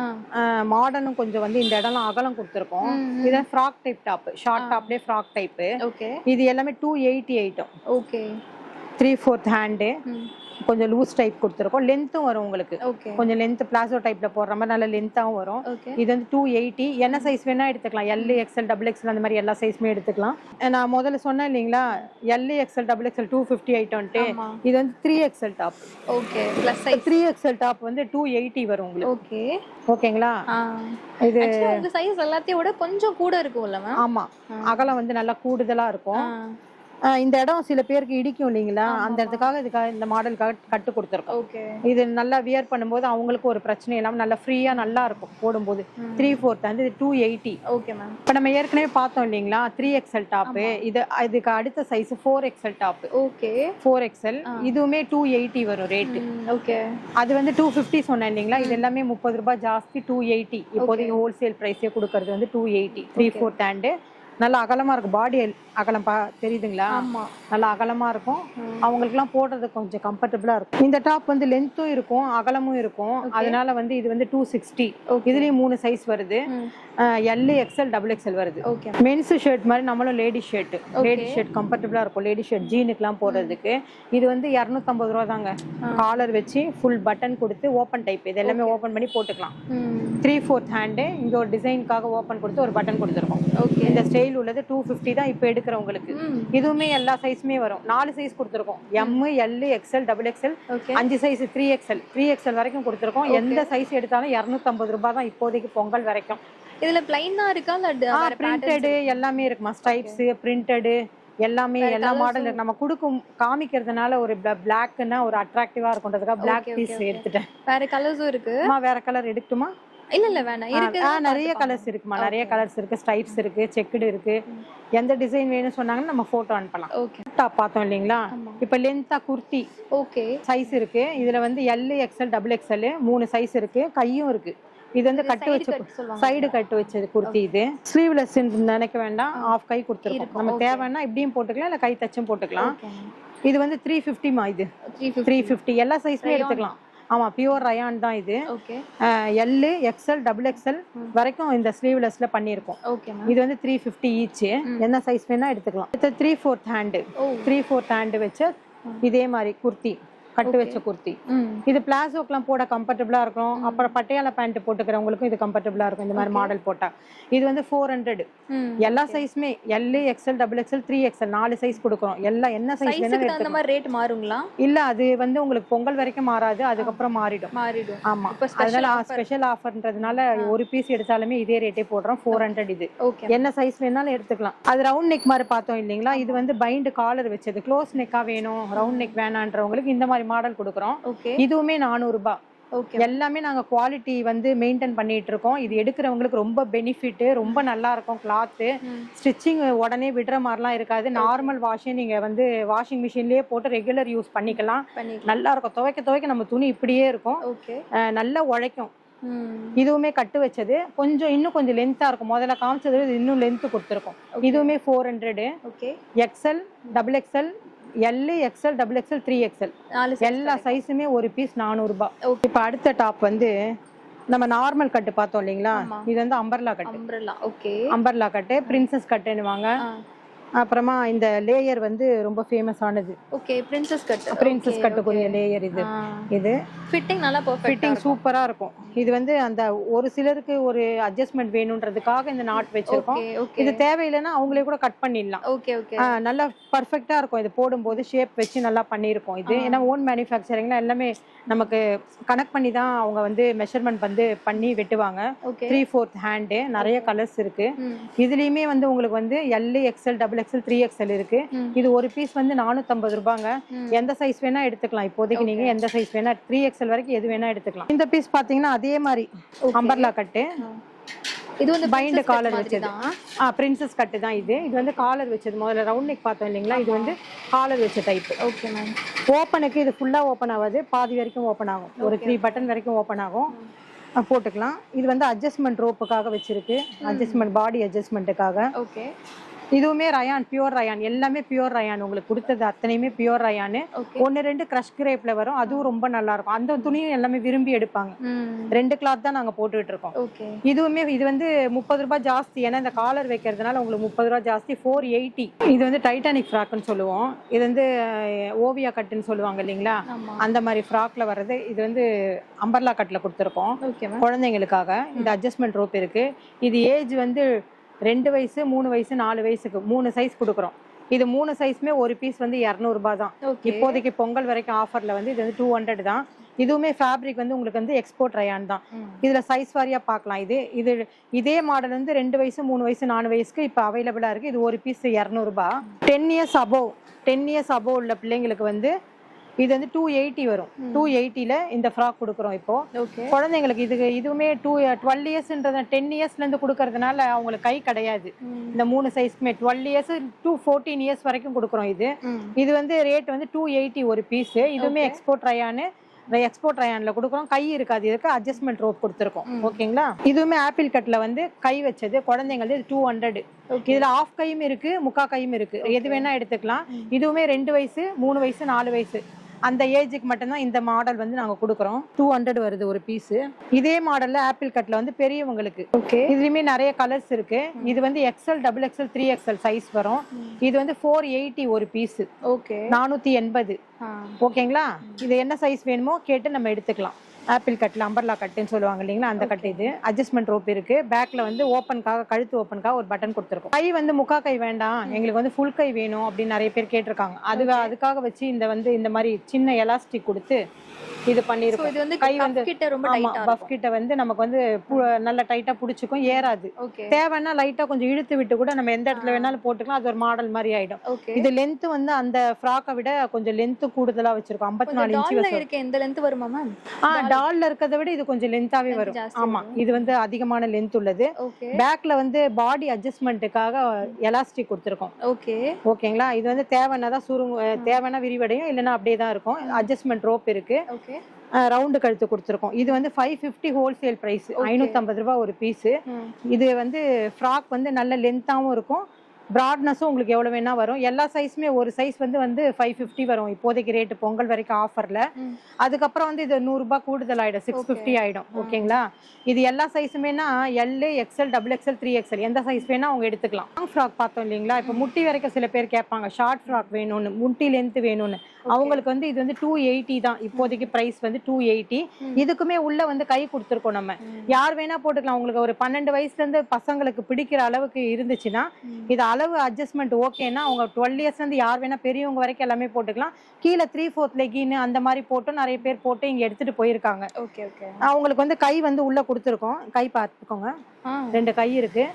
மாடர்னும் கொஞ்சம் வந்து இந்த இடம்லாம் அகலம் கொடுத்துருக்கோம். இது frock type top, short டாப்லே frock type. Okay. இது எல்லாமே 280 ஐட்டம். ஓகே. 3/4 ஹேண்ட், கொஞ்சம் லூஸ் டைப் கொடுத்துருக்கோம். லென்த்தும் வரும் உங்களுக்கு, கொஞ்சம் லென்த் பிளாசோ டைப்ல போடுற மாதிரி நல்ல லென்த்தாவும் வரும். இது வந்து 280. என்ன சைஸ் வேணா எடுத்துக்கலாம், எல், எக்ஸ்எல், டபுள் எக்ஸ்எல் அந்த மாதிரி எல்லா சைஸுமே எடுத்துக்கலாம். நான் முதல்ல சொன்னேன் இல்லைங்களா, எல், எக்ஸ்எல், டபுள் எக்ஸ்எல் 250 ஐட்டம்ட்டு. இது வந்து 3XL top. Okay. Plus size 3XL top வந்து 280 வரும் உங்களுக்கு. ஓகே. ஓகேங்களா. இது உங்க சைஸ் எல்லாத்தையும் விட கொஞ்சம் கூட இருக்கும்ல மேம்? ஆமா, அகலம் வந்து நல்லா கூடுதலா இருக்கும். இந்த இடம் சில பேருக்கு இடிக்கும் இல்லைங்களா, அந்த இடத்துக்காக இந்த மாடலுக்காக கட்டு கொடுத்துருக்கோம். இது நல்லா வியர் பண்ணும்போது அவங்களுக்கு ஒரு பிரச்சனை இல்லாம நல்லா ஃப்ரீயா நல்லா இருக்கும் போடும்போது. 3/4 வந்து 280. Okay ma'am. இப்ப நம்ம ஏற்கனவே பார்த்தோம் இல்லைங்களா 3XL டாப். இதுக்கு அடுத்த size 4XL top. Okay. 4XL இதுவுமே 280 வரும் ரேட். ஓகே. அது வந்து 250 சொன்னேன் இல்லைங்களா, இது எல்லாமே 30 ரூபாய் ஜாஸ்தி, 280. இப்போதைக்கு ஹோல்சேல் பிரைஸே கொடுக்கறது வந்து 280. 3/4 ஹேண்ட், நல்லா அகலமா இருக்கும். பாடி அகலம் தெரியுதுங்களா, நல்லா அகலமா இருக்கும். அவங்களுக்குலாம் போடுறது கொஞ்சம் கம்ஃபர்டபுளா இருக்கும். இந்த டாப் வந்து லென்த்தும் இருக்கும், அகலமும் இருக்கும். அதனால வந்து இது வந்து 260. இதுலயும் 3 சைஸ் வருது, எல், எக்ஸ்எல், டபுள் எக்ஸ்எல் வருது. மென்ஸ் ஷர்ட் மாதிரி நம்மளும் லேடி ஷர்ட் கம்ஃபர்டபுளா இருக்கும். லேடி ஷர்ட் ஜீனுக்குலாம் போடுறதுக்கு இது வந்து 250 ரூபா தாங்க. காலர் வச்சு ஃபுல் பட்டன் கொடுத்து ஓப்பன் டைப், இது எல்லாமே ஓப்பன் பண்ணி போட்டுக்கலாம். 3/4 ஹேண்டு, இங்க ஒரு டிசைனுக்காக ஓப்பன் கொடுத்து ஒரு பட்டன் கொடுத்துருக்கோம். இந்த ஸ்டைல் உள்ளது 250 தான் இப்ப எடுக்கிறவங்களுக்கு. இதுவுமே எல்லா சைஸுமே வரும். 4 சைஸ் கொடுத்துருக்கோம், M, L, XL, double XL, 5 size 3XL வரைக்கும் கொடுத்துருக்கோம். எந்த சைஸ் எடுத்தாலும் 250 ரூபாய் தான் இப்போதைக்கு பொங்கல் வரைக்கும். இதுல பிளைனா இருக்கா இல்ல பிரிண்டட் எல்லாமே இருக்குமா, ஸ்ட்ரைப்ஸ், பிரிண்டட், எல்லாமே எல்லா மாடல் நம்ம கொடுக்கும் காமிக்கிறதுனால ஒரு பிளாக்னா ஒரு அட்ராக்டிவா இருக்கும்ன்றதுக்காக பிளாக் பீஸ் எடுத்துட்டேன். வேற கலர்ஸும் இருக்கு. வேற கலர் எடுக்கட்டுமா? இல்ல வேணாம். இருக்கு. நிறைய கலர்ஸ் இருக்குமா, நிறைய கலர்ஸ் இருக்கு. ஸ்ட்ரைப்ஸ் இருக்கு, செக்குடு இருக்கு. எந்த டிசைன் வேணும்னு சொன்னாங்கன்னா நம்ம போட்டோ அனுப்பலாம். ஓகே. டாப் பார்த்தோம் இல்லீங்களா? இப்போ லென்த்தா குர்த்தி ஓகே சைஸ் இருக்கு. இதுல வந்து L, XL, double XL 3 size இருக்கு. கையும் இருக்கு. இது வந்து கட்டு வச்சு சைடு கட்டு வச்சது குர்த்தி. இது ஸ்லீவ்லெஸ் நினைக்க வேண்டாம், ஆஃப் கை கொடுத்துருக்கோம். நம்ம தேவைன்னா இப்படியும் போட்டுக்கலாம், இல்ல கை தச்சும் போட்டுக்கலாம். இது வந்து 350 இது 350 எல்லா சைஸ்மே எடுத்துக்கலாம். ஆமா, பியூர் ரயான் தான் இது. எல், எக்ஸ்எல், டபுள் எக்ஸ்எல் வரைக்கும் இந்த ஸ்லீவ்லெஸ்ல பண்ணிருக்கோம். இது வந்து 350 ஈச். என்ன சைஸ் வேணா எடுத்துக்கலாம். 3/4 ஹேண்ட் 3/4 ஹேண்ட் வச்ச இதே மாதிரி குர்த்தி, கட்டு வச்ச குர்த்தி. இது பிளாசோக்கெல்லாம் போட கம்ஃபர்டபுளா இருக்கும். அப்புறம் பட்டியாலா பேண்ட் போட்டுக்கிறவங்களுக்கும் இது கம்ஃபர்டபுளா இருக்கும் இந்த மாதிரி மாடல் போட்டா. இது வந்து 400. எல்லா சைஸ்மே L, XL, double XL, 3XL 4 size கொடுக்குறோம். எல்லாம் என்ன சைஸ் வேணா அந்த மாதிரி ரேட் மாறுங்களா? இல்ல, அது வந்து உங்களுக்கு பொங்கல் வரைக்கும் மாறாது, அதுக்கப்புறம் மாறிடும். ஆமா, அதனால ஸ்பெஷல் ஆஃபர்ன்றதுனால ஒரு பீஸ் எடுத்தாலுமே இதே ரேட்டே போடுறோம். 400 இது. என்ன சைஸ் வேணாலும் எடுத்துக்கலாம். அது ரவுண்ட் நெக் மாதிரி பார்த்தோம் இல்லைங்களா? இது வந்து பைண்ட் காலர் வச்சது. க்ளோஸ் நெக்கா வேணும், ரவுண்ட் நெக் வேணான்றவங்களுக்கு இந்த மாதிரி மாடல் கொடுக்குறோம். இதுவுமே 400 ரூபாய். எல்லாமே நாங்க குவாலிட்டி வந்து மெயின்டைன் பண்ணிட்டு இருக்கோம். இது எடுக்கிறவங்களுக்கு ரொம்ப பெனிஃபிட், ரொம்ப நல்லா இருக்கும். கிளாத் ஸ்டிச்சிங் உடனே விடுற மாதிரிலாம் இருக்காது. நார்மல் வாஷிங் நீங்க வந்து வாஷிங் மிஷின்லயே போட்டு ரெகுலர் யூஸ் பண்ணிக்கலாம். நல்லா இருக்கும். துவைக்க நம்ம துணி இப்படியே இருக்கும். நல்லா உழைக்கும். இதுவுமே கட்டு வச்சது. இன்னும் கொஞ்சம் லென்த்தா இருக்கும். முதல்ல காமிச்சது இன்னும் லென்த் கொடுத்துருக்கோம். இதுவுமே 400. XL, double XL, L, XL, double XL, 3XL எல்லா சைஸுமே ஒரு பீஸ் 400 ரூபாய். இப்ப அடுத்த டாப் வந்து நம்ம நார்மல் கட்டு பார்த்தோம் இல்லைங்களா? இது வந்து umbrella cut. Umbrella cut, princess கட்டுன்னுவாங்க. அப்புறமா இந்த லேயர் வந்து ரொம்ப ஃபேமஸ் ஆனது. பிரின்சஸ் கட்டுக்குரிய லேயர் இது. இது ஃபிட்டிங் நல்லா பெர்ஃபெக்ட்டா, ஃபிட்டிங் சூப்பரா இருக்கும். இது வந்து அந்த ஒரு சிலருக்கு ஒரு அட்ஜஸ்ட்மென்ட் வேணும்ன்றதுக்காக இந்த நாட் வச்சிருக்கோம். இது தேவையில்லைன்னா அவங்களே கூட கட் பண்ணிடலாம். நல்லா பர்ஃபெக்ட்டா இருக்கும். இது போடும்போது ஷேப் வச்சு நல்லா பண்ணியிருக்கோம். இது ஏன்னா ஓன் மேனுஃபேக்சரிங்ல எல்லாமே நமக்கு கனெக்ட் பண்ணி தான் அவங்க வந்து மெஷர்மெண்ட் வந்து பண்ணி வெட்டுவாங்க. 3/4 ஹேண்டு. நிறைய கலர்ஸ் இருக்கு. இதுலயுமே வந்து உங்களுக்கு வந்து L, XL, double XL, 3XL இருக்கு. இது ஒரு பீஸ் வந்து 450 ரூபாங்க. எந்த சைஸ் வேணா எடுத்துக்கலாம். இப்போதைக்கு நீங்க எந்த சைஸ் வேணா 3XL வரைக்கும் எது வேணா எடுத்துக்கலாம். இந்த பீஸ் பாத்தீங்கன்னா அதே மாதிரி அம்பர்லா கட்டு. இது வந்து பைண்ட் காலர் வச்சது. பிரின்சஸ் கட்டு தான் இது. இது வந்து காலர் வச்சது. முதல்ல ரவுண்ட் நெக் பார்த்தோம் இல்லைங்களா? இது வந்து காலர் வச்ச டைப். ஓப்பனுக்கு இது ஃபுல்லா ஓப்பன் ஆகாது, பாதி வரைக்கும் ஓப்பன் ஆகும். ஒரு 3 பட்டன் வரைக்கும் ஓப்பன் ஆகும். போட்டுக்கலாம். இது வந்து அட்ஜஸ்ட்மெண்ட் ரோப்புக்காக வச்சிருக்கு. அட்ஜஸ்ட்மெண்ட் பாடி அட்ஜஸ்ட்மெண்ட்டுக்காக. இதுவுமே ரயான், பியூர் ரயான். எல்லாமே பியூர் ரயான். உங்களுக்கு கொடுத்தது அத்தனையுமே பியூர் ரயான். 1-2 கிரஷ் கிரேப்ல வரும். அதுவும் ரொம்ப நல்லா இருக்கும். அந்த துணியும் எல்லாமே விரும்பி எடுப்பாங்க. 2 கிளாத் தான் நாங்க போட்டுட்டு இருக்கோம். இதுவுமே இது வந்து 30 ரூபாய் ஜாஸ்தி. ஏன்னா இந்த காலர் வைக்கிறதுனால உங்களுக்கு 30 ரூபாய் ஜாஸ்தி. 480. இது வந்து டைட்டானிக் ஃப்ராக்னு சொல்லுவோம். இது வந்து ஓவியா கட்டுன்னு சொல்லுவாங்க இல்லைங்களா? அந்த மாதிரி ஃப்ராக்ல வர்றது. இது வந்து அம்பர்லா கட்ல கொடுத்துருக்கோம் குழந்தைங்களுக்காக. இந்த அட்ஜஸ்ட்மெண்ட் ரோப் இருக்கு. இது ஏஜ் வந்து 2 வயசு, 3 வயசு, 4 வயசுக்கு 3 சைஸ் கொடுக்குறோம். இது 3 சைஸ்மே ஒரு பீஸ் வந்து 200 ரூபாய் தான். இப்போதைக்கு பொங்கல் வரைக்கும் ஆஃபர்ல வந்து இது வந்து 200 தான். இதுவுமே ஃபேப்ரிக் வந்து உங்களுக்கு வந்து எக்ஸ்போர்ட் ரயான் தான். இதுல சைஸ் வாரியா பார்க்கலாம். இதே மாடல் வந்து 2 வயசு, 3 வயசு, 4 வயசுக்கு இப்ப அவைலபிளா இருக்கு. இது ஒரு பீஸ் 200 ரூபாய். 10 இயர்ஸ் அபோவ் உள்ள பிள்ளைங்களுக்கு வந்து இது வந்து 280 வரும். 280ல இந்த ஃப்ராக் கொடுக்குறோம் இப்போ குழந்தைங்களுக்கு. இதுவுமே 12 இயர்ஸ்ன்றது 10 இயர்ஸ்ல இருந்து கொடுக்கறதுனால அவங்களுக்கு கை கிடையாது. இந்த 3 சைஸ்க்குமே 12 இயர்ஸ் to 14 இயர்ஸ் வரைக்கும் கொடுக்குறோம். இது வந்து ரேட் வந்து 280 ஒரு பீஸ். இதுவுமே எக்ஸ்போர்ட் ரயான்ல கொடுக்குறோம். கை இருக்காது. இதுக்கு அட்ஜஸ்ட்மெண்ட் ரோப் கொடுத்துருக்கோம். ஓகேங்களா? இதுவுமே ஆப்பிள் கட்ல வந்து கை வச்சது குழந்தைங்களுக்கு. இது 200. இதுல ஆஃப் கையும் இருக்கு, முக்கா கையும் இருக்கு. எது வேணா எடுத்துக்கலாம். இதுவுமே 2 வயசு, 3 வயசு, 4 வயசு அந்த ஏஜுக்கு மட்டும்தான் இந்த மாடல் வந்து நாங்க கொடுக்குறோம். 200 வருது ஒரு பீஸ். இதே மாடல்ல ஆப்பிள் கட்ல வந்து பெரியவங்களுக்கு. இதுலயுமே நிறைய கலர்ஸ் இருக்கு. இது வந்து XL, double XL, 3XL size வரும். இது வந்து 480 ஒரு பீஸ். 480. ஓகேங்களா? இது என்ன சைஸ் வேணுமோ கேட்டு நம்ம எடுத்துக்கலாம். ஆப்பிள் கட்ல அம்பர்லா கட்டுன்னு சொல்லுவாங்க இல்லைங்களா? அந்த கட்டு. இது அட்ஜஸ்ட்மெண்ட் ரோப் இருக்கு. பேக்ல வந்து ஓப்பனுக்காக, கழுத்து ஓப்பனுக்காக ஒரு பட்டன் கொடுத்துருக்கோம். கை வந்து முக்கா கை வேண்டாம், எங்களுக்கு வந்து ஃபுல் கை வேணும் அப்படின்னு நிறைய பேர் கேட்டிருக்காங்க. அதுக்காக வச்சு இந்த மாதிரி சின்ன எலாஸ்டிக் கொடுத்து இது பண்ணிருக்கோம். இது வந்து கை வந்து கிட்ட ரொம்ப ஆமா டைட்டா பஃப் கிட்ட வந்து நமக்கு வந்து நல்ல டைட்டா புடிச்சுக்கும், ஏறாது. தேவைன்னா லைட்டா கொஞ்சம் இழுத்து விட்டு கூட நம்ம எந்த இடத்துல வேணாலும் போட்டுக்கலாம். அது ஒரு மாடல் மாதிரி ஆயிடும். இது லென்த் வந்து அந்த ஃப்ராக்கை விட கொஞ்சம் லென்த் கூடுதலா வச்சிருக்கோம். 54 இன்ச் வரும். எந்த லென்த் வருமா மேம்? டால்ல இருக்கதை விட இது கொஞ்சம் லென்த்தாவே வரும். ஆமா இது வந்து அதிகமான லென்த் உள்ளது. பேக்ல வந்து பாடி அட்ஜஸ்ட்மெண்ட்டுக்காக எலாஸ்டிக் கொடுத்துருக்கோம். ஓகேங்களா? இது வந்து தேவைன்னா தேவைன்னா விரிவடையும், இல்லைன்னா அப்படியே தான் இருக்கும். அட்ஜஸ்ட்மெண்ட் ரோப் இருக்கு. ரவுண்டு கழுத்து கொடுத்துருக்கோம். இது வந்து 550 ஹோல்சேல் பிரைஸ், 550 ரூபாய் ஒரு பீஸ். இது வந்து ஃப்ராக் வந்து நல்ல லென்த்தாவும் இருக்கும், பிராட்னஸும் உங்களுக்கு எவ்வளவு வேணா வரும். எல்லா சைஸுமே ஒரு சைஸ் வந்து 550 வரும் இப்போதைக்கு ரேட்டு, பொங்கல் வரைக்கும் ஆஃபர்ல. அதுக்கப்புறம் வந்து இது 100 ரூபாய் கூடுதல் ஆயிடும், 650 ஆயிடும். ஓகேங்களா? இது எல்லா சைஸுமேனா L, XL, double XL, 3XL எந்த சைஸ் வேணா அவங்க எடுத்துக்கலாம். லாங் ஃப்ராக் பார்த்தோம் இல்லைங்களா, இப்போ முட்டி வரைக்கும் சில பேர் கேட்பாங்க ஷார்ட் ஃப்ராக் வேணும்னு, முட்டி லென்த் வேணும்னு. அவங்களுக்கு வந்து இது வந்து 280 தான் இப்போதைக்கு பிரைஸ் வந்து 280. இதுக்குமே உள்ள வந்து கை கொடுத்துருக்கோம் நம்ம, யார் வேணா போட்டுக்கலாம். உங்களுக்கு ஒரு 12 வயசுல இருந்து பசங்களுக்கு பிடிக்கிற அளவுக்கு இருந்துச்சுன்னா, இது அளவு அட்ஜஸ்ட்மெண்ட் ஓகேன்னா அவங்க 12 இயர்ஸ்ல இருந்து யார் வேணா பெரியவங்க வரைக்கும் எல்லாமே போட்டுக்கலாம். கீழே 3/4 லெகின் அந்த மாதிரி போட்டு நிறைய பேர் போட்டு இங்க எடுத்துட்டு போயிருக்காங்க. அவங்களுக்கு வந்து கை வந்து உள்ள கொடுத்துருக்கோம். கை பார்த்துக்கோங்க, 2 கை இருக்கு.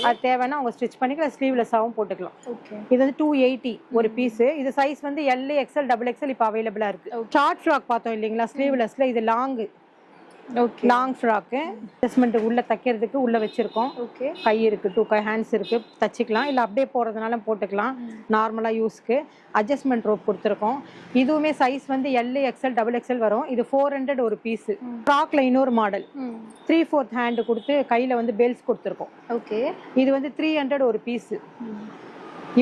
அது தேவைன்னா அவங்க ஸ்டிச் பண்ணிக்கலாம், ஸ்லீவ்லெஸ்ஸாவும் போட்டுக்கலாம். இது வந்து 280 ஒரு பீஸ். இது சைஸ் வந்து எல், எக்ஸ்எல், டபுள் எக்ஸ்எல் இப்போ அவைலபிளா இருக்கு. ஷார்ட் ஃப்ராக் பார்த்தோம் இல்லைங்களா ஸ்லீவ்லெஸ்ல, இது லாங் ஃப்ராக்கு. அட்ஜஸ்ட்மெண்ட் உள்ள தைக்கிறதுக்கு உள்ள வச்சிருக்கோம். கை இருக்கு, 2 ஹேண்ட்ஸ் இருக்கு, தச்சுக்கலாம், இல்ல அப்படியே போறதுனால போட்டுக்கலாம். நார்மலா யூஸ்க்கு அட்ஜஸ்ட்மெண்ட் ரோப் கொடுத்துருக்கோம். இதுவுமே சைஸ் வந்து எல், எக்ஸ்எல், டபுள் எக்ஸ்எல் வரும். இது 400 ஒரு பீஸ். ஃப்ராக்ல இன்னொரு மாடல் 3/4 ஹேண்ட் கொடுத்து கையில வந்து பெல்ஸ் கொடுத்துருக்கோம். இது வந்து 300 ஒரு பீஸ்.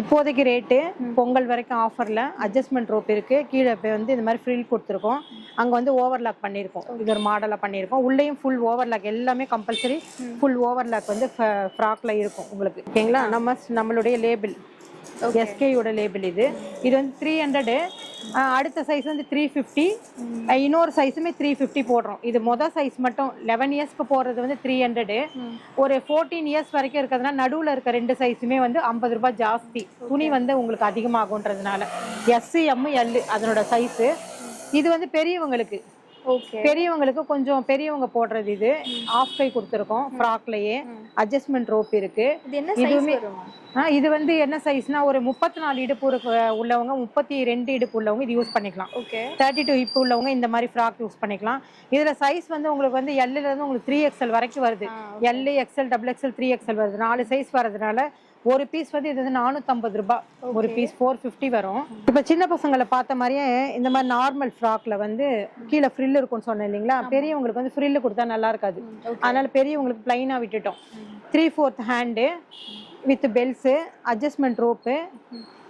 இப்போதைக்கு ரேட்டு பொங்கல் வரைக்கும் ஆஃபர்ல. அட்ஜஸ்ட்மெண்ட் ரோப் இருக்கு, கீழே வந்து இந்த மாதிரி ஃப்ரில் கொடுத்துருக்கோம். அங்க வந்து ஓவர்லாக் பண்ணிருக்கோம், இது ஒரு மாடலா பண்ணிருக்கோம். உள்ளேயும் ஃபுல் ஓவர்லாக், எல்லாமே கம்பல்சரி ஃபுல் ஓவர்லாக் வந்து ஃப்ராக்ல இருக்கும் உங்களுக்கு. ஓகேங்களா? நம்மளுடைய லேபிள் எஸ்கேயோட லேபிள் இது. இது வந்து 300. அடுத்த சைஸ் வந்து 350. இன்னொரு சைஸுமே 350 போடுறோம். இது மொதல் சைஸ் மட்டும் 11 இயர்ஸ்க்கு போடுறது வந்து 300. ஒரு 14 இயர்ஸ் வரைக்கும் இருக்கிறதுனா நடுவில் இருக்க 2 சைஸுமே வந்து 50 ரூபாய் ஜாஸ்தி. துணி வந்து உங்களுக்கு அதிகமாகுன்றதுனால எஸ், எம், எல் அதனோட சைஸு. இது வந்து பெரியவங்களுக்கு, பெரியவங்களுக்கு கொஞ்சம் பெரியவங்க போடுறது. இது ஆஃப் கை கொடுத்துருக்கோம் ஃப்ராக்லயே. அட்ஜஸ்ட்மெண்ட் ரோப் இருக்கு. இதுவுமே இது வந்து என்ன சைஸ்னா ஒரு 34 இடுப்பு உள்ளவங்க, 32 இடுப்பு உள்ளவங்க இது யூஸ் பண்ணிக்கலாம். 32 ஹிப் உள்ளவங்க இந்த மாதிரி ஃப்ராக் யூஸ் பண்ணிக்கலாம். இதுல சைஸ் வந்து உங்களுக்கு வந்து எல்ல இருந்து உங்களுக்கு 3XL வரைக்கும் வருது. L, XL, double XL, 3XL வருது. 4 சைஸ் வரதுனால ஒரு பீஸ் வந்து இது வந்து 450 ரூபாய் ஒரு பீஸ், 450 வரும். இப்ப சின்ன பசங்களை பார்த்த மாதிரியே இந்த மாதிரி நார்மல் ஃப்ராக்ல வந்து கீழே ஃப்ரில் இருக்கும்னு சொன்னேன் இல்லைங்களா, பெரியவங்களுக்கு வந்து ஃப்ரில் கொடுத்தா நல்லா இருக்காது, அதனால பெரியவங்களுக்கு பிளைனா விட்டுட்டோம். 3/4 hand with bells, adjustment rope,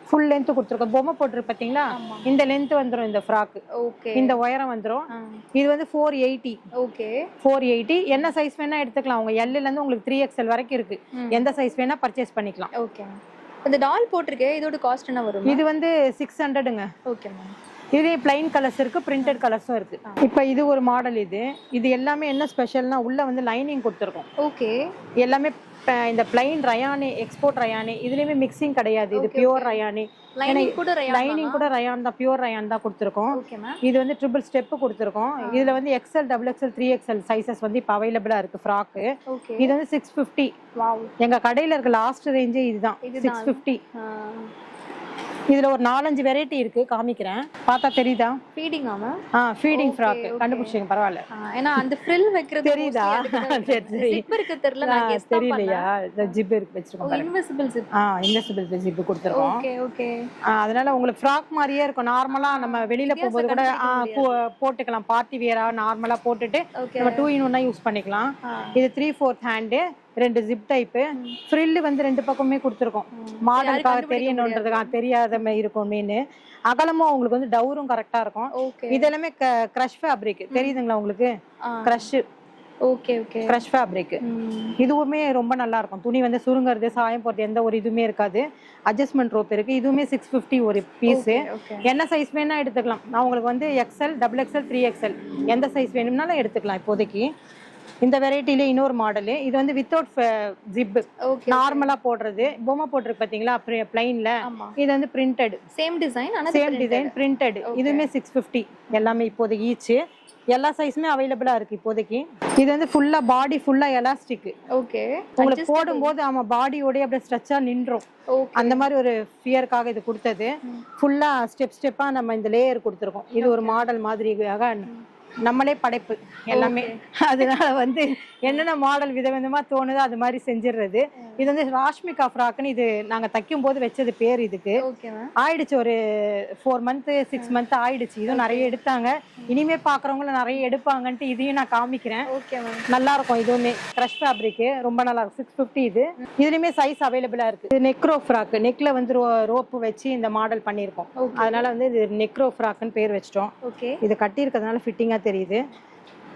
full length கொடுத்துருக்கோம். பொம்மை போட்டுருக்கு பாத்தீங்களா, இந்த லென்த் வந்துடும் இந்த ஃப்ராக், இந்த உயரம் வந்துடும். இது வந்து 480. 480 என்ன சைஸ் வேணா எடுத்துக்கலாம். அவங்க எல்ல இருந்து உங்களுக்கு 3XL வரைக்கும் இருக்கு, எந்த சைஸ் வேணா பர்ச்சேஸ் பண்ணிக்கலாம். இந்த டால் போட்டிருக்கேன், இதோட காஸ்ட் என்ன வரும்? இது வந்து 600ங்க. இதுலேயே பிளைன் கலர்ஸ் இருக்கு, பிரிண்டட் கலர்ஸும் இருக்கு. இப்போ இது ஒரு மாடல். இது எல்லாமே என்ன ஸ்பெஷல்னா உள்ள வந்து லைனிங் கொடுத்துருக்கோம். எல்லாமே இந்த பிளைன் ரயானி, எக்ஸ்போர்ட் ரயானி. இதுலயுமே மிக்சிங் கிடையாது, இது பியூர் ரயானி. லைனிங் கூட ரயான் தான், பியூர் ரயான் தான் கொடுத்துருக்கோம். இது வந்து ட்ரிபிள் ஸ்டெப் கொடுத்துருக்கோம். இதுல வந்து XL, double XL, 3XL sizes வந்து இப்போ அவைலபிளா இருக்கு ஃப்ராக்கு. இது வந்து 650. எங்க கடையில இருக்க லாஸ்ட் ரேஞ்சே இதுதான், 650. இதுல ஒரு 4-5 வெரைட்டி இருக்கு, காமிக்கிறேன். பார்த்தா தெரியுதா? ஃபீடிங்கா மேம்? ஃபீடிங் ஃப்ராக் கண்டுபிடிச்சீங்க, பரவாயில்ல. ஏன்னா அந்த ஃப்ரில் வைக்கிறது தெரியுதா? சரி ஜிப் இருக்கு, தெரியல, நான் கெஸ் தெரியலையா? இந்த ஜிப் இருக்கு வெச்சிருக்கோம், இன்விசிபிள் ஜிப். இன்விசிபிள் ஜிப் கொடுத்திருக்கோம். ஓகே. அதனால உங்களுக்கு ஃப்ராக் மாதிரியே இருக்கும். நார்மலா நம்ம வெளியில போகும்போது கூட போட்டுக்கலாம், பார்ட்டி வியரா நார்மலா போட்டுட்டு நம்ம 2-in-1 யூஸ் பண்ணிக்கலாம். இது 3/4 ஹேண்டு, 2 ஜிப் டைப்பு. ஃப்ரில் வந்து 2 பக்கமே கொடுத்துருக்கோம், மாடலுக்காக தெரியணுன்றதுக்காக, தெரியாத மாதிரி இருக்கும் மீன். அகலமும் உங்களுக்கு வந்து டவுரும் கரெக்டா இருக்கும். இது எல்லாமே கிரஷ் ஃபேப்ரிக் தெரியுதுங்களா உங்களுக்கு? Crush fabric. இதுவுமே ரொம்ப நல்லா இருக்கும். துணி வந்து சுருங்கிறது, சாயம் போறது எந்த ஒரு இதுவுமே இருக்காது. அட்ஜஸ்ட்மெண்ட் ரோப் இருக்கு. இதுவுமே 650 ஒரு பீஸ். என்ன சைஸ் வேணா எடுத்துக்கலாம். நான் உங்களுக்கு வந்து எக்ஸ்எல், டபுள் எக்ஸ்எல், 3XL எந்த சைஸ் வேணும்னாலும் எடுத்துக்கலாம் இப்போதைக்கு. இந்த வெரைட்டிலே இன்னொரு மாடல். இது வந்து வித்தவுட் ஜிப், நார்மலா போடுறது. பொம்மை போட்டிருக்கு பாத்தீங்களா பிளைன்ல, இது வந்து பிரிண்டட். சேம் டிசைன் ஆனா சேம் டிசைன் பிரிண்டட். இதுமே 650 எல்லாமே இப்போதைக்கு ஈச். எல்லா சைஸுமே அவைலபிளா இருக்கு இப்போதைக்கு. இது வந்து ஃபுல்லா பாடி ஃபுல்லா எலாஸ்டிக். ஓகே. உங்களுக்கு போடும்போது ஆமா பாடியோட அப்படியே ஸ்ட்ரெச்சா நின்றோம். அந்த மாதிரி ஒரு ஃபியர்க்காக இது கொடுத்தது. ஃபுல்லா ஸ்டெப்பா நம்ம இந்த லேயர் கொடுத்துருக்கோம். இது ஒரு மாடல் மாதிரியாக நம்மளே படைப்பு எல்லாமே. அதனால வந்து என்னென்ன மாடல் விதவிதமா தோணுதோ அது மாதிரி செஞ்சிடுறது. இது வந்து ராஷ்மிகா ஃப்ராக்னு இது நாங்க தைக்கும் போது வச்சது பேர். இதுக்கு ஆயிடுச்சு ஒரு 4 month 6 month ஆயிடுச்சு. இதுவும் நிறைய எடுத்தாங்க. இனிமே பாக்குறவங்களும் நிறைய எடுப்பாங்கன்ட்டு இதையும் நான் காமிக்கிறேன். நல்லா இருக்கும். இதுவுமே கிரஷ் ஃபேப்ரிக், ரொம்ப நல்லா இருக்கும். 650. இது இதுலயுமே சைஸ் அவைலபிளா இருக்கு. இது நெக்ரோ ஃப்ராக், நெக்ல வந்து ரோப்பு வச்சு இந்த மாடல் பண்ணிருக்கோம். அதனால வந்து இது நெக்ரோ ஃப்ராக்னு பேர் வச்சிட்டோம். இது கட்டி இருக்கிறதுனால ஃபிட்டிங்கா தெரியுது.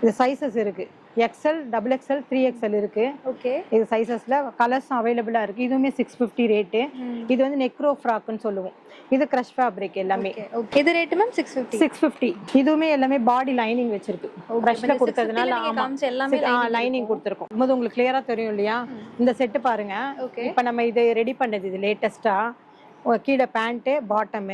இது சைஸஸ் இருக்கு. XL, XXL, 3XL இருக்கு. இது சைஸஸ்ல கலர்ஸ் அவைலபிளா இருக்கு. இதுவுமே 650 ரேட்டு. இது வந்து நெக்ரோ ஃப்ராக்னு சொல்லுவோம். இது கிரஷ் ஃபேப்ரிக் எல்லாமே. இது ரேட் மேம் 650. 650. இதுவுமே எல்லாமே பாடி லைனிங் வச்சிருக்கு. பிரஷ்ல கொடுத்ததுனால எல்லாமே லைனிங் கொடுத்துருக்கோம். இது உங்களுக்கு கிளியரா தெரியும் இல்லையா? இந்த செட் பாருங்க. இப்ப நம்ம இது ரெடி பண்ணது. இது லேட்டஸ்டா கீழே பேண்ட் பாட்டம்.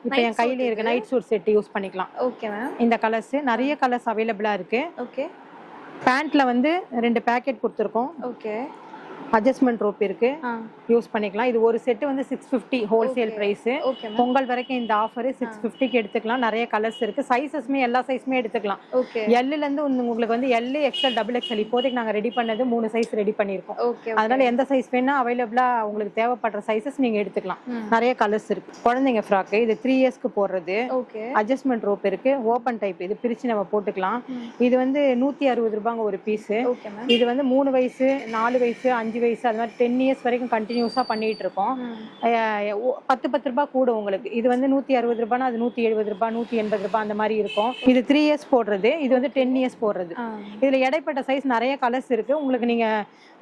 இப்போ என் கையில இருக்க நைட் சூட் செட் யூஸ் பண்ணிக்கலாம். Okay ma'am. இந்த கலர்ஸ் நிறைய கலர்ஸ் அவைலபிளா இருக்கு. ஓகே. பேண்ட்ல வந்து 2 பேக்கெட் கொடுத்துருக்கோம். ஓகே. அட்ஜஸ்ட்மெண்ட் ரோப் இருக்கு, யூஸ் பண்ணிக்கலாம். இது ஒரு செட் வந்து 650 ஹோல்சேல் பிரைஸ். பொங்கல் வரைக்கும் இந்த ஆஃபர் 650க்கு எடுத்துக்கலாம். நிறைய கலர்ஸ் இருக்கு. சைஸஸ்மே எல்லா சைஸுமே எடுத்துக்கலாம். எல்ல இருந்து உங்களுக்கு வந்து L, XL, XXL இப்போதைக்கு நாங்க ரெடி பண்ணது 3 சைஸ் ரெடி பண்ணிருக்கோம். அதனால எந்த சைஸ் வேணா அவைலபிளா உங்களுக்கு தேவைப்படுற சைஸஸ் நீங்க எடுத்துக்கலாம். நிறைய கலர்ஸ் இருக்கு. குழந்தைங்க ஃப்ராக், இது 3 இயர்ஸ்க்கு போடுறது. அட்ஜஸ்ட்மெண்ட் ரோப் இருக்கு, ஓபன் டைப். இது பிரிச்சு நம்ம போட்டுக்கலாம். இது வந்து 160 ரூபாங்க ஒரு பீஸ். இது வந்து 3 வயசு 4 வயசு 5 வயசு அது மாதிரி 10 இயர்ஸ் வரைக்கும் கண்டினியூஸா பண்ணிட்டு இருக்கோம். 10 ரூபாய் கூட உங்களுக்கு. இது வந்து 160 ரூபாய்னா அது 170 ரூபாய் 180 ரூபாய் அந்த மாதிரி இருக்கும். இது 3 இயர்ஸ் போடுறது. இது வந்து 10 இயர்ஸ் போடுறது. இதுல இடைப்பட்ட சைஸ் நிறைய கலர்ஸ் இருக்கு. உங்களுக்கு நீங்க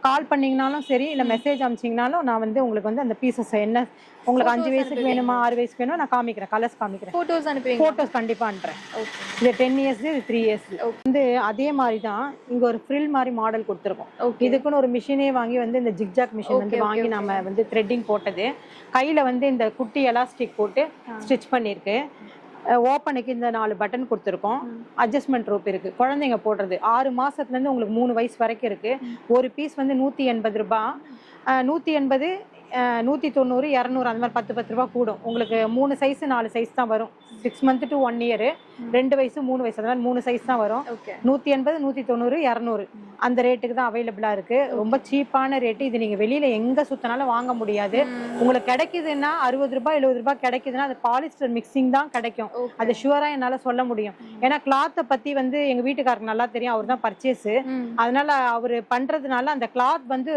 கால் பண்ணீங்கனாலும் சரி, இல்ல மெசேஜ் அனுப்பிச்சீங்கனாலும் நான் வந்து உங்களுக்கு வந்து அந்த பீசஸ் என்ன உங்களுக்கு 5 வயசுக்கு வேணுமா 6 வயசுக்கு வேணுமா நான் காமிக்கிறேன். கலர்ஸ் காமிக்கிறேன். போட்டோஸ் அனுப்புறீங்க? போட்டோஸ் கண்டிப்பா அனுப்புறேன். இது 10 இயர்ஸ், இது 3 இயர்ஸ். வந்து அதே மாதிரி தான் இங்க ஒரு ஃப்ரில் மாதிரி மாடல் கொடுத்துருக்கோம். இதுக்குன்னு ஒரு மிஷினே வாங்கி வந்து இந்த ஜிக்ஜாக் மிஷின் வந்து வாங்கி நம்ம வந்து த்ரெட்டிங் போட்டது. கையில வந்து இந்த குட்டி எலாஸ்டிக் போட்டு ஸ்டிச் பண்ணிருக்கு. ஓப்பனுக்கு இந்த 4 பட்டன் கொடுத்துருக்கோம். அட்ஜஸ்ட்மெண்ட் ரோப் இருக்கு. குழந்தைங்க போடுறது 6 மாசத்துல இருந்து உங்களுக்கு 3 வயசு வரைக்கும் இருக்கு. ஒரு பீஸ் வந்து 180 ரூபாய். 180 190 200 அந்த மாதிரி 10 ரூபாய் கூடும். உங்களுக்கு 3 சைஸ் 4 சைஸ் தான் வரும். 6 month to 1 year, 2 வயசு 3 வயசு அந்த மாதிரி 3 சைஸ் தான் வரும். 180 190 200 அந்த ரேட்டுக்கு தான் அவைலபிளா இருக்கு. ரொம்ப சீப்பான ரேட்டு. இது நீங்க வெளியில எங்க சுத்தினாலும் வாங்க முடியாது. உங்களுக்கு கிடைக்குதுன்னா 60 ரூபாய் 70 ரூபாய் கிடைக்குதுன்னா அது பாலிஸ்டர் மிக்சிங் தான் கிடைக்கும். அது ஷுவரா என்னால சொல்ல முடியும். ஏன்னா கிளாத்தை பத்தி வந்து எங்க வீட்டுக்காரருக்கு நல்லா தெரியும். அவர் தான் பர்ச்சேஸ். அதனால அவரு பண்றதுனால அந்த கிளாத் வந்து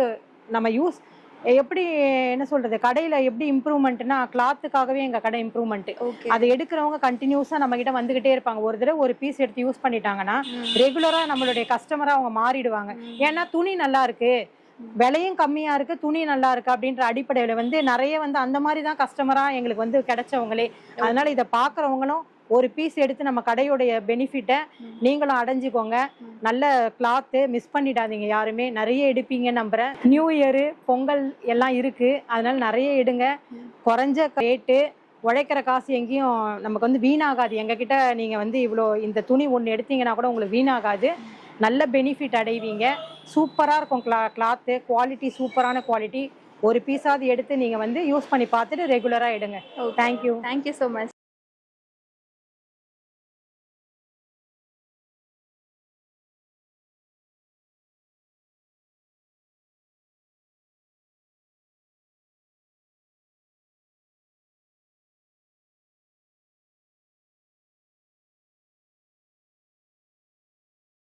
நம்ம யூஸ் எப்படி என்ன சொல்றது கடையில எப்படி இம்ப்ரூவ்மெண்ட்னா கிளாத்துக்காகவே எங்க கடை இம்ப்ரூவ்மெண்ட். அதை எடுக்கிறவங்க கண்டினியூஸா நம்ம கிட்ட வந்துகிட்டே இருப்பாங்க. ஒரு தடவை ஒரு பீஸ் எடுத்து யூஸ் பண்ணிட்டாங்கன்னா ரெகுலரா நம்மளுடைய கஸ்டமரா அவங்க மாறிடுவாங்க. ஏன்னா துணி நல்லா இருக்கு, விலையும் கம்மியா இருக்கு, துணி நல்லா இருக்கு அப்படின்ற அடிப்படையில வந்து நிறைய வந்து அந்த மாதிரி தான் கஸ்டமரா எங்களுக்கு வந்து கிடைச்சவங்களே. அதனால இதை பாக்குறவங்களும் ஒரு பீஸ் எடுத்து நம்ம கடையோடைய பெனிஃபிட்டை நீங்களும் அடைஞ்சுக்கோங்க. நல்ல கிளாத்து மிஸ் பண்ணிடாதீங்க யாருமே. நிறைய எடுப்பீங்க நம்புறேன். நியூ இயரு பொங்கல் எல்லாம் இருக்கு. அதனால நிறைய எடுங்க. குறைஞ்ச ரேட்டு, உழைக்கிற காசு எங்கேயும் நமக்கு வந்து வீணாகாது. எங்ககிட்ட நீங்க வந்து இவ்வளோ இந்த துணி ஒன்று எடுத்தீங்கன்னா கூட உங்களுக்கு வீணாகாது. நல்ல பெனிஃபிட் அடைவீங்க. சூப்பராக இருக்கும் கிளாத்து. குவாலிட்டி சூப்பரான குவாலிட்டி. ஒரு பீஸாவது எடுத்து நீங்க வந்து யூஸ் பண்ணி பார்த்துட்டு ரெகுலரா எடுங்க. தேங்க்யூ. Thank you so much.